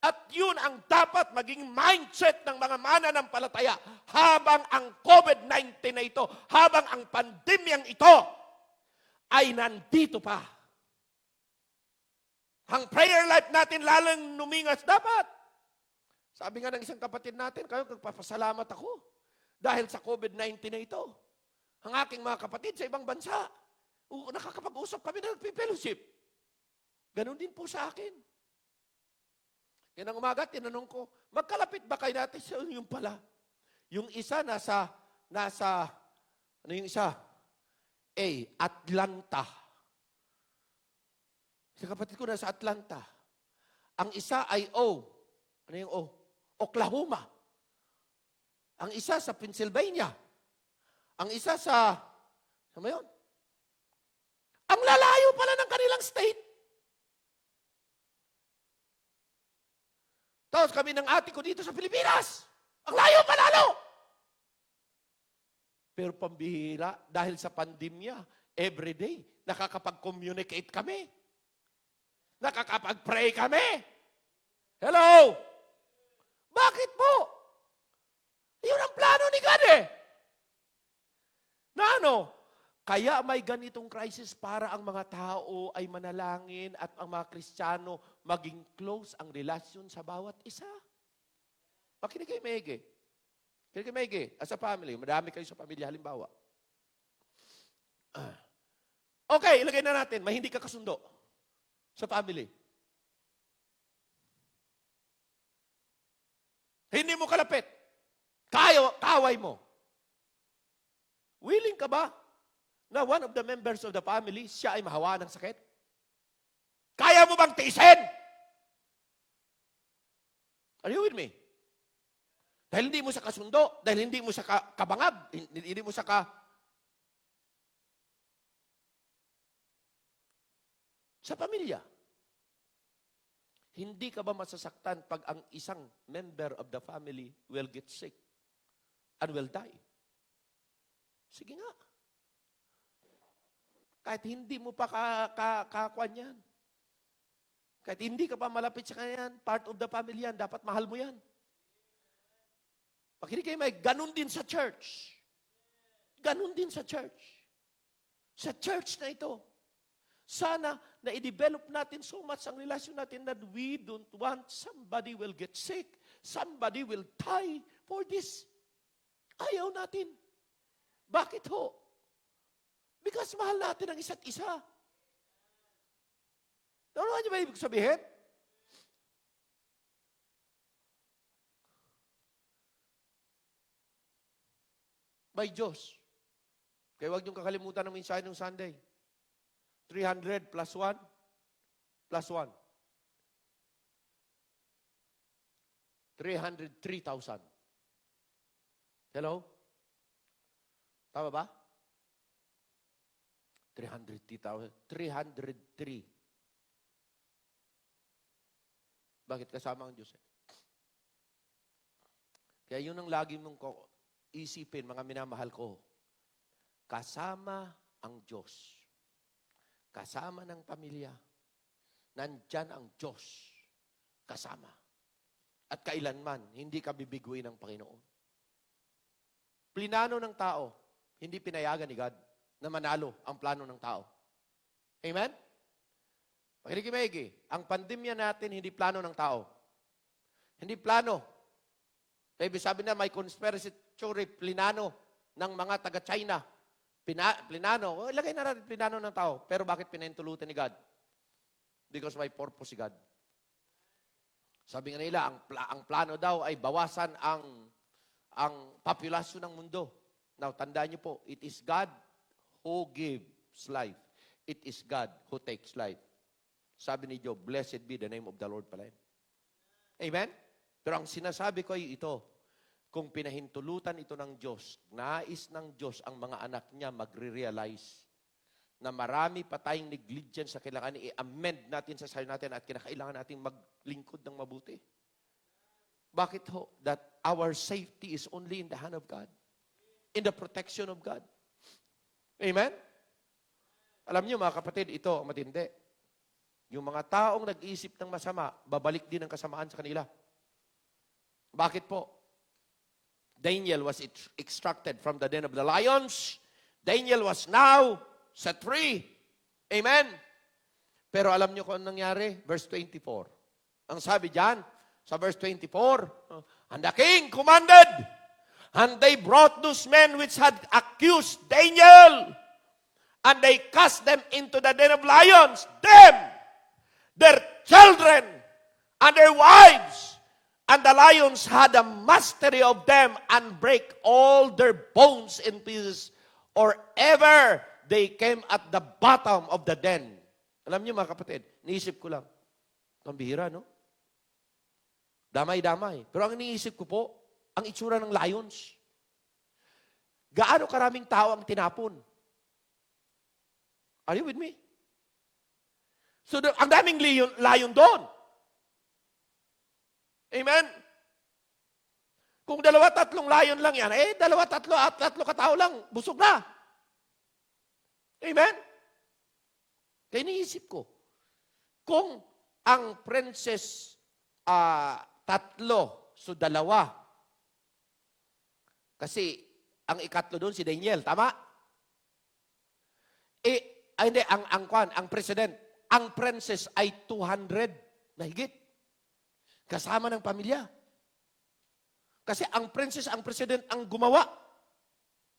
At yun ang dapat maging mindset ng mga mananampalataya habang ang COVID-19 na ito, habang ang pandemyang ito ay nandito pa. Ang prayer life natin lalong numingas dapat. Sabi nga ng isang kapatid natin, kayo nagpapasalamat ako dahil sa COVID-19 na ito. Ang aking mga kapatid sa ibang bansa, nakakapag-usap kami na nagpipellowship. Ganon din po sa akin. Yan ang umaga, tinanong ko, magkalapit ba kayo natin sa yung pala? Yung isa nasa, ano yung isa? Atlanta. Sa kapatid ko nasa Atlanta. Ang isa ay ano yung Oklahoma. Ang isa sa Pennsylvania. Ang isa sa, ano yun? Ang lalayo pala ng kanilang state. Tapos kami ng ate ko dito sa Pilipinas. Ang layo pa lalo. Pero pambihira, dahil sa pandemya, everyday, nakakapag-communicate kami. Nakakapag-pray kami. Hello? Bakit po? Yun ang plano ni God eh. Na ano? Kaya may ganitong crisis para ang mga tao ay manalangin at ang mga Kristiyano maging close ang relasyon sa bawat isa. Makinig kayo, Mege. Makinig kayo, Mege. As a family, madami kayo sa pamilya, halimbawa. Okay, ilagay na natin, may hindi ka kasundo sa family. Hindi mo kalapit. Kaaway mo. Willing ka ba na one of the members of the family, siya ay mahawa ng sakit? Kaya mo bang tiisin? Are you with me? Dahil hindi mo sa kasundo, dahil hindi mo sa kabangab, hindi mo sa sa pamilya. Hindi ka ba masasaktan pag ang isang member of the family will get sick and will die? Sige nga. Kahit hindi mo pa kakuan yan. Kahit hindi ka pa malapit sa kanya yan, part of the family yan, dapat mahal mo yan. Pakinig kayo, may ganun din sa church. Ganun din sa church. Sa church na ito. Sana na i-develop natin so much ang relasyon natin that we don't want somebody will get sick, somebody will die for this. Ayaw natin. Bakit ho? Because mahal natin ang isa't isa. Ano niyo ba ibig sabihin? By Diyos. Kaya huwag niyong kakalimutan ng mensahe ng Sunday. 300 plus 1 plus 1. 303,000. Hello? Tama ba? 303,000. 303. Bakit kasama ang Diyos? Kaya yun ang lagi mong isipin, mga minamahal ko. Kasama ang Diyos. Kasama ng pamilya. Nandyan ang Diyos. Kasama. At kailanman, hindi ka bibiguin ng Panginoon. Plinano ng tao, hindi pinayagan ni God na manalo ang plano ng tao. Amen? Pakikimegi, ang pandemya natin, hindi plano ng tao. Hindi plano. Kaya sabi na may conspiracy theory, plinano ng mga taga-China. Plinano. Ilagay na natin plinano ng tao. Pero bakit pinahintulutan ni God? Because may purpose si God. Sabi nga nila, ang plano daw ay bawasan ang populasyon ng mundo. Now, tandaan niyo po, it is God who gives life. It is God who takes life. Sabi ni Job, blessed be the name of the Lord pala. Amen? Pero ang sinasabi ko ay ito, kung pinahintulutan ito ng Diyos, nais ng Diyos ang mga anak niya magre-realize na marami pa tayong negligence sa kailangan i-amend natin sa sarili natin at kinakailangan natin maglingkod ng mabuti. Bakit ho? That our safety is only in the hand of God. In the protection of God. Amen? Alam niyo mga kapatid, ito ang matindi. Yung mga taong nag-iisip ng masama, babalik din ang kasamaan sa kanila. Bakit po? Daniel was extracted from the den of the lions. Daniel was now set free. Amen? Pero alam niyo kung anong nangyari? Verse 24. Ang sabi diyan, sa verse 24, and the king commanded, and they brought those men which had accused Daniel, and they cast them into the den of lions, them, their children, and their wives, and the lions had a mastery of them and break all their bones in pieces, or ever they came at the bottom of the den. Alam niyo mga kapatid, niisip ko lang, ang bihira, no? Damay-damay. Pero ang iniisip ko po, ang itsura ng lions. Gaano karaming tao ang tinapon? Are you with me? So, ang daming lion doon. Amen? Kung 2-3 lion lang yan, 2-3 katao lang, busog na. Amen? Kaya iniisip ko, kung ang princess 3, so 2, kasi ang ikatlo doon si Daniel, tama? Hindi, ang president, ang princess ay 200 na higit. Kasama ng pamilya. Kasi ang princess, ang president ang gumawa.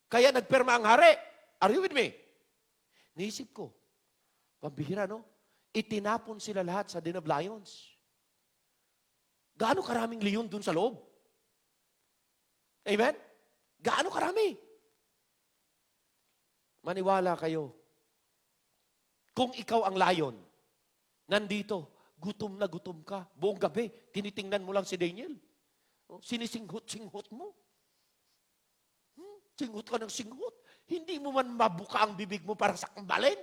Kaya nagpirma ang hari. Are you with me? Naisip ko, Pambihira, no? Itinapon sila lahat sa Den of Lions. Gaano karaming leon dun sa loob? Amen? Gaano karami? Maniwala kayo. Kung ikaw ang lion, nandito, gutom na gutom ka. Buong gabi, tinitingnan mo lang si Daniel. Sinisinghot-singhot mo. Singhot ka ng singhot. Hindi mo man mabuka ang bibig mo para sakbalin.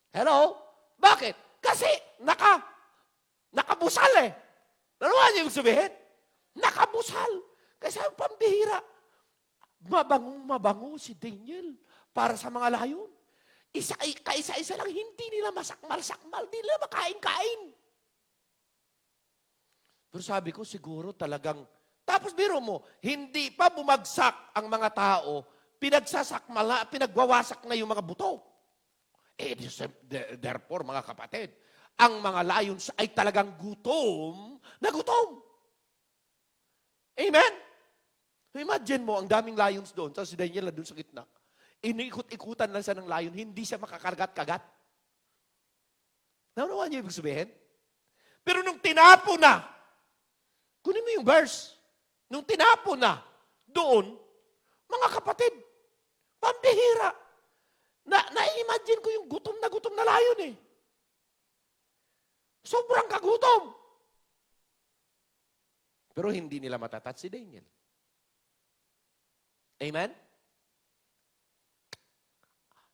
Hello? Bakit? Kasi nakabusal eh. Ano niyo yung sabihin? Nakabusal. Kasi ang pambihira. Mabango si Daniel para sa mga layon. Kaisa-isa lang, hindi nila masakmal-sakmal, hindi nila makain-kain. Pero sabi ko, siguro talagang, tapos biro mo, hindi pa bumagsak ang mga tao, pinagwawasak na yung mga buto. Therefore, mga kapatid, ang mga lions ay talagang gutom na gutom. Amen? Imagine mo, ang daming lions doon, tapos si Daniel na doon sa gitna. Iniikot-ikutan lang siya ng lion, hindi siya makakagat-kagat. Naunawa niyo ibig sabihin? Pero nung tinapo na, kunin mo yung verse, nung tinapo na, doon, mga kapatid, pambihira. Na-imagine ko yung gutom na lion eh. Sobrang kagutom. Pero hindi nila matatat si Daniel. Amen?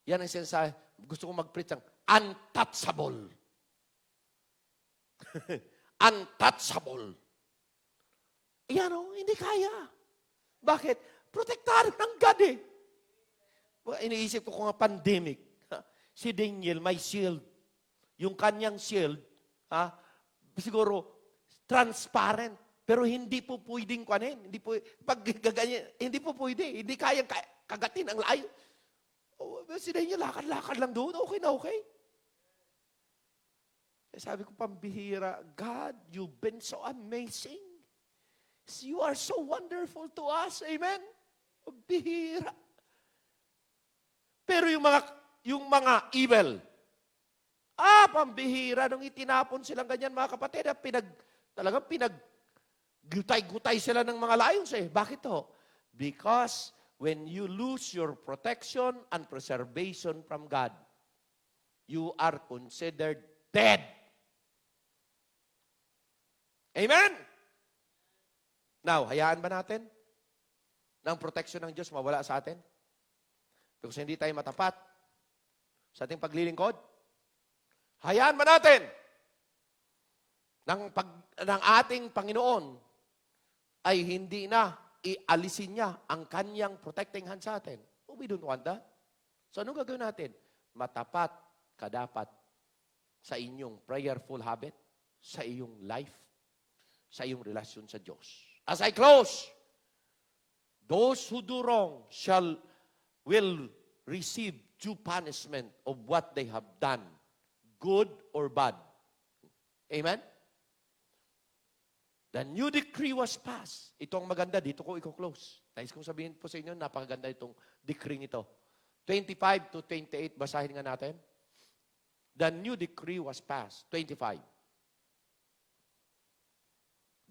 Yan ang sinasabi. Gusto kong mag-preach ng untouchable. Untouchable. Yan o, hindi kaya. Bakit? Protektado ng God eh. Iniisip ko kung nga pandemic, si Daniel may shield. Yung kanyang shield, siguro transparent. Pero hindi po pwedeng kuanin. Pag gaganyan, hindi po pwede. Hindi kayang kagatin ang layo. Si Daniel, lakad-lakad lang doon. Okay na okay. Sabi ko, pambihira, God, you've been so amazing. You are so wonderful to us. Amen? Pambihira. Pero yung mga evil, pambihira, nung itinapon silang ganyan, mga kapatid, talagang gutay-gutay sila ng mga lions eh. Bakit to? Because when you lose your protection and preservation from God, you are considered dead. Amen? Now, hayaan ba natin na ang protection ng Diyos mawala sa atin? Because hindi tayo matapat sa ating paglilingkod? Hayaan ba natin ng ating Panginoon ay hindi na ialisin niya ang kanyang protecting hand sa atin? We don't want that. So anong gagawin natin? Matapat ka dapat sa inyong prayerful habit, sa iyong life, sa iyong relasyon sa Diyos. As I close, those who do wrong will receive due punishment of what they have done, good or bad. Amen? The new decree was passed. Ito ang maganda, dito ko i-close. Nais kong sabihin po sa inyo, napakaganda itong decree nito. 25 to 28, basahin nga natin. The new decree was passed. 25.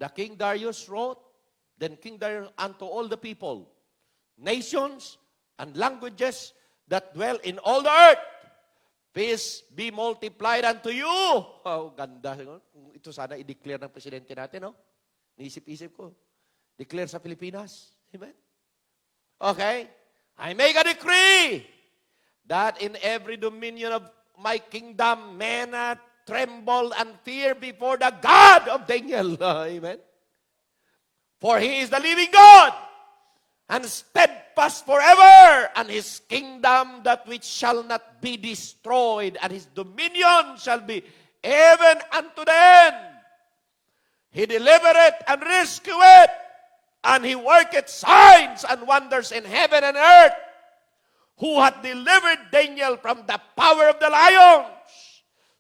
The King Darius wrote, then King Darius unto all the people, nations, and languages that dwell in all the earth, peace be multiplied unto you. Oh, ganda. Ito sana i-declare ng presidente natin, no? Niisip-isip ko. Declare sa Pilipinas. Amen? Okay. I make a decree that in every dominion of my kingdom, men tremble and fear before the God of Daniel. Amen? For He is the living God, and steadfast forever, and His kingdom that which shall not be destroyed, and His dominion shall be even unto the end. He delivereth and rescueth, and He worketh signs and wonders in heaven and earth, who hath delivered Daniel from the power of the lions.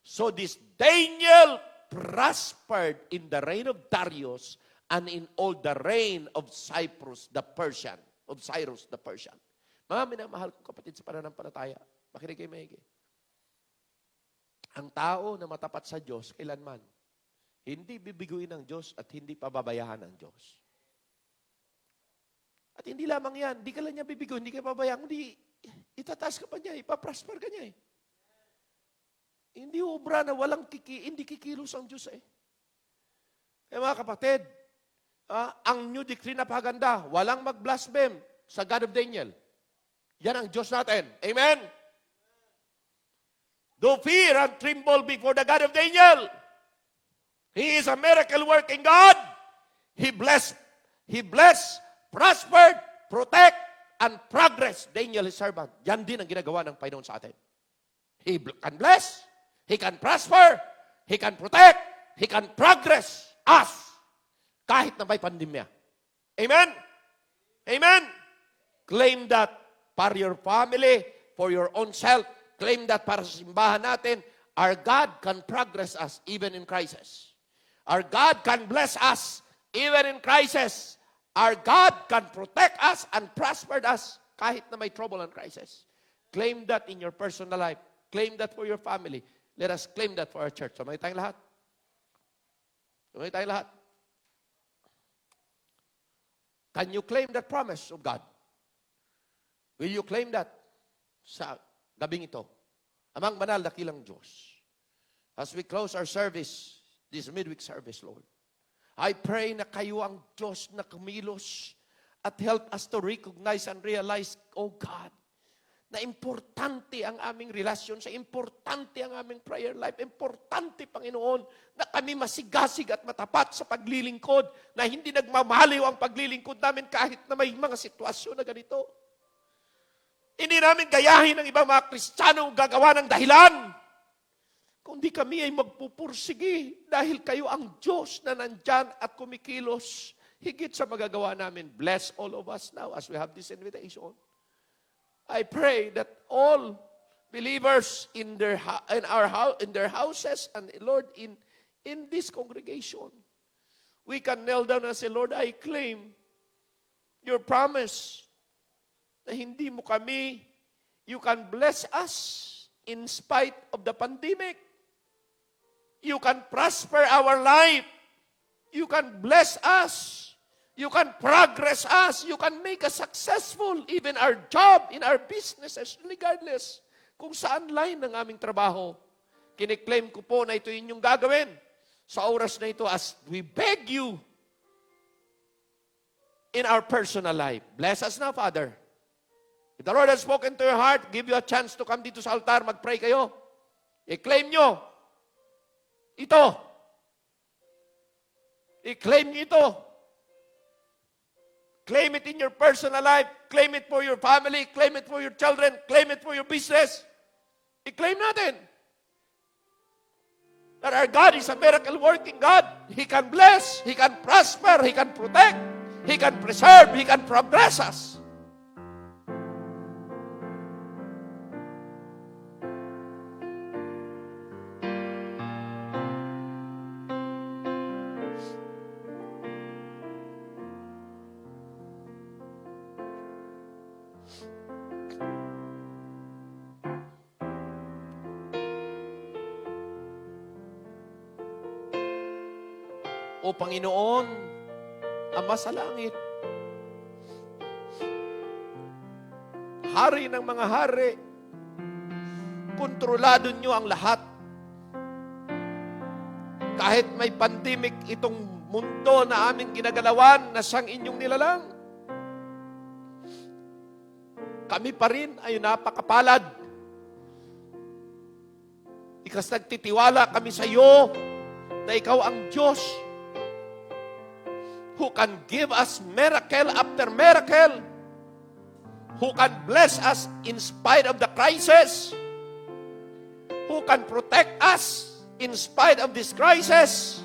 So this Daniel prospered in the reign of Darius and in all the reign of Cyrus the Persian. Mga minamahal kong kapatid sa pananampalataya, makinig kayo maigi. Ang tao na matapat sa Diyos, kailanman, hindi bibiguin ng Diyos at hindi pababayahan ng Diyos. At hindi lamang yan, hindi ka lang niya bibiguin, hindi ka pabayaan, hindi itataas ka pa niya, ipaprosper ka niya eh. Hindi obra na hindi kikilos ang Diyos eh. Kaya mga kapatid, ang new decree na paganda, walang mag-blaspheme sa God of Daniel. Yan ang Diyos natin. Amen? Do fear and tremble before the God of Daniel. He is a miracle-working God. He bless, prospered, protect, and progress Daniel, his servant. Yan din ang ginagawa ng Panginoon sa atin. He can bless, He can prosper, He can protect, He can progress us kahit na may pandemya. Amen? Amen? Claim that for your family, for your own self. Claim that para sa simbahan natin. Our God can progress us even in crisis. Our God can bless us even in crisis. Our God can protect us and prosper us kahit na may trouble and crisis. Claim that in your personal life. Claim that for your family. Let us claim that for our church. So, may tayong lahat. May tayong lahat. Can you claim that promise of God? Will you claim that sa gabing ito? Amang banal na kilang Diyos. As we close our service, this midweek service, Lord, I pray na kayo ang Diyos na kumilos at help us to recognize and realize, oh God, na importante ang aming relasyon sa importante ang aming prayer life. Importante, Panginoon, na kami masigasig at matapat sa paglilingkod, na hindi nagmamaliw ang paglilingkod namin kahit na may mga sitwasyon na ganito. Hindi namin gayahin ng ibang mga Kristiyano gagawa ng dahilan. Kundi kami ay magpupursige dahil kayo ang Diyos na nandyan at kumikilos higit sa magagawa namin. Bless all of us now as we have this invitation. I pray that all believers in their houses and Lord in this congregation, we can kneel down and say, Lord, I claim your promise na hindi mo kami, you can bless us in spite of the pandemic. You can prosper our life. You can bless us. You can progress us. You can make us successful even our job, in our businesses, regardless kung saan line ng aming trabaho. Kiniklaim ko po na ito inyong gagawin sa oras na ito as we beg you in our personal life. Bless us now, Father. If the Lord has spoken to your heart, give you a chance to come dito sa altar, mag-pray kayo. I-claim nyo. Ito. I-claim nyo ito. Claim it in your personal life. Claim it for your family. Claim it for your children. Claim it for your business. I-claim natin. That our God is a miracle-working God. He can bless. He can prosper. He can protect. He can preserve. He can progress us. O Panginoon, Ama sa langit, Hari ng mga hari, kontrolado nyo ang lahat. Kahit may pandemic itong mundo na aming ginagalawan na siyang inyong nilalang, kami pa rin ay napakapalad. Ikas nagtitiwala kami sa iyo na ikaw ang Diyos who can give us miracle after miracle, who can bless us in spite of the crisis, who can protect us in spite of this crisis,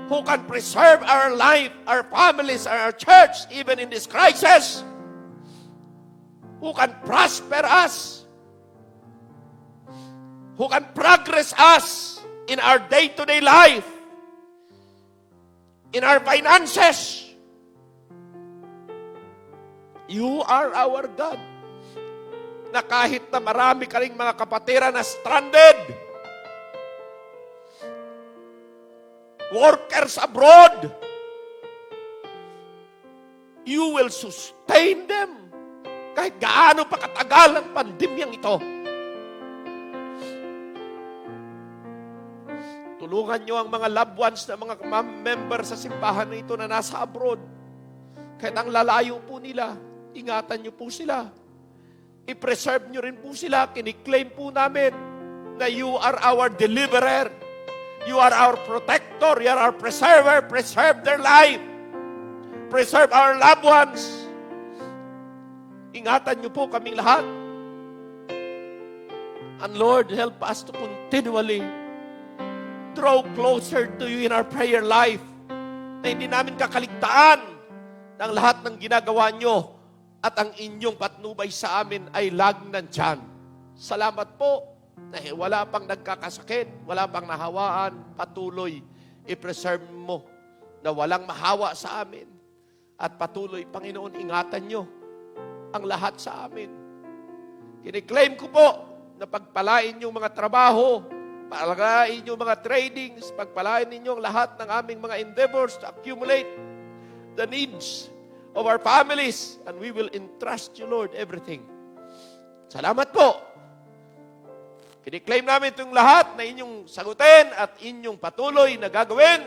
who can preserve our life, our families, our church, even in this crisis, who can prosper us, who can progress us in our day-to-day life, in our finances. You are our God. Na kahit na marami ka ring mga kapatira na stranded, workers abroad. You will sustain them kahit gaano pa katagal ang pandemyang ito. Tulungan nyo ang mga loved ones na mga member sa simbahan na ito na nasa abroad. Kahit ang lalayo po nila, ingatan nyo po sila. I-preserve nyo rin po sila. Kiniklaim po namin na you are our deliverer. You are our protector. You are our preserver. Preserve their life. Preserve our loved ones. Ingatan nyo po kaming lahat. And Lord, help us to continually draw closer to you in our prayer life, na hindi namin kakaligtaan ng lahat ng ginagawa nyo at ang inyong patnubay sa amin ay laging nandyan. Salamat po na wala pang nagkakasakit, wala pang nahawaan, patuloy i-preserve mo na walang mahawa sa amin. At patuloy, Panginoon, ingatan nyo ang lahat sa amin. Kiniklaim ko po na pagpalain yung mga trabaho, pagpalain yung mga tradings, pagpalain ninyo ang lahat ng aming mga endeavors to accumulate the needs of our families, and we will entrust you, Lord, everything. Salamat po. Kiniklaim namin itong lahat na inyong sagutin at inyong patuloy na gagawin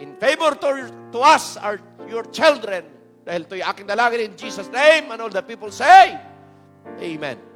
in favor to us, your children. Dahil ito'y aking dalangin in Jesus' name, and all the people say, Amen.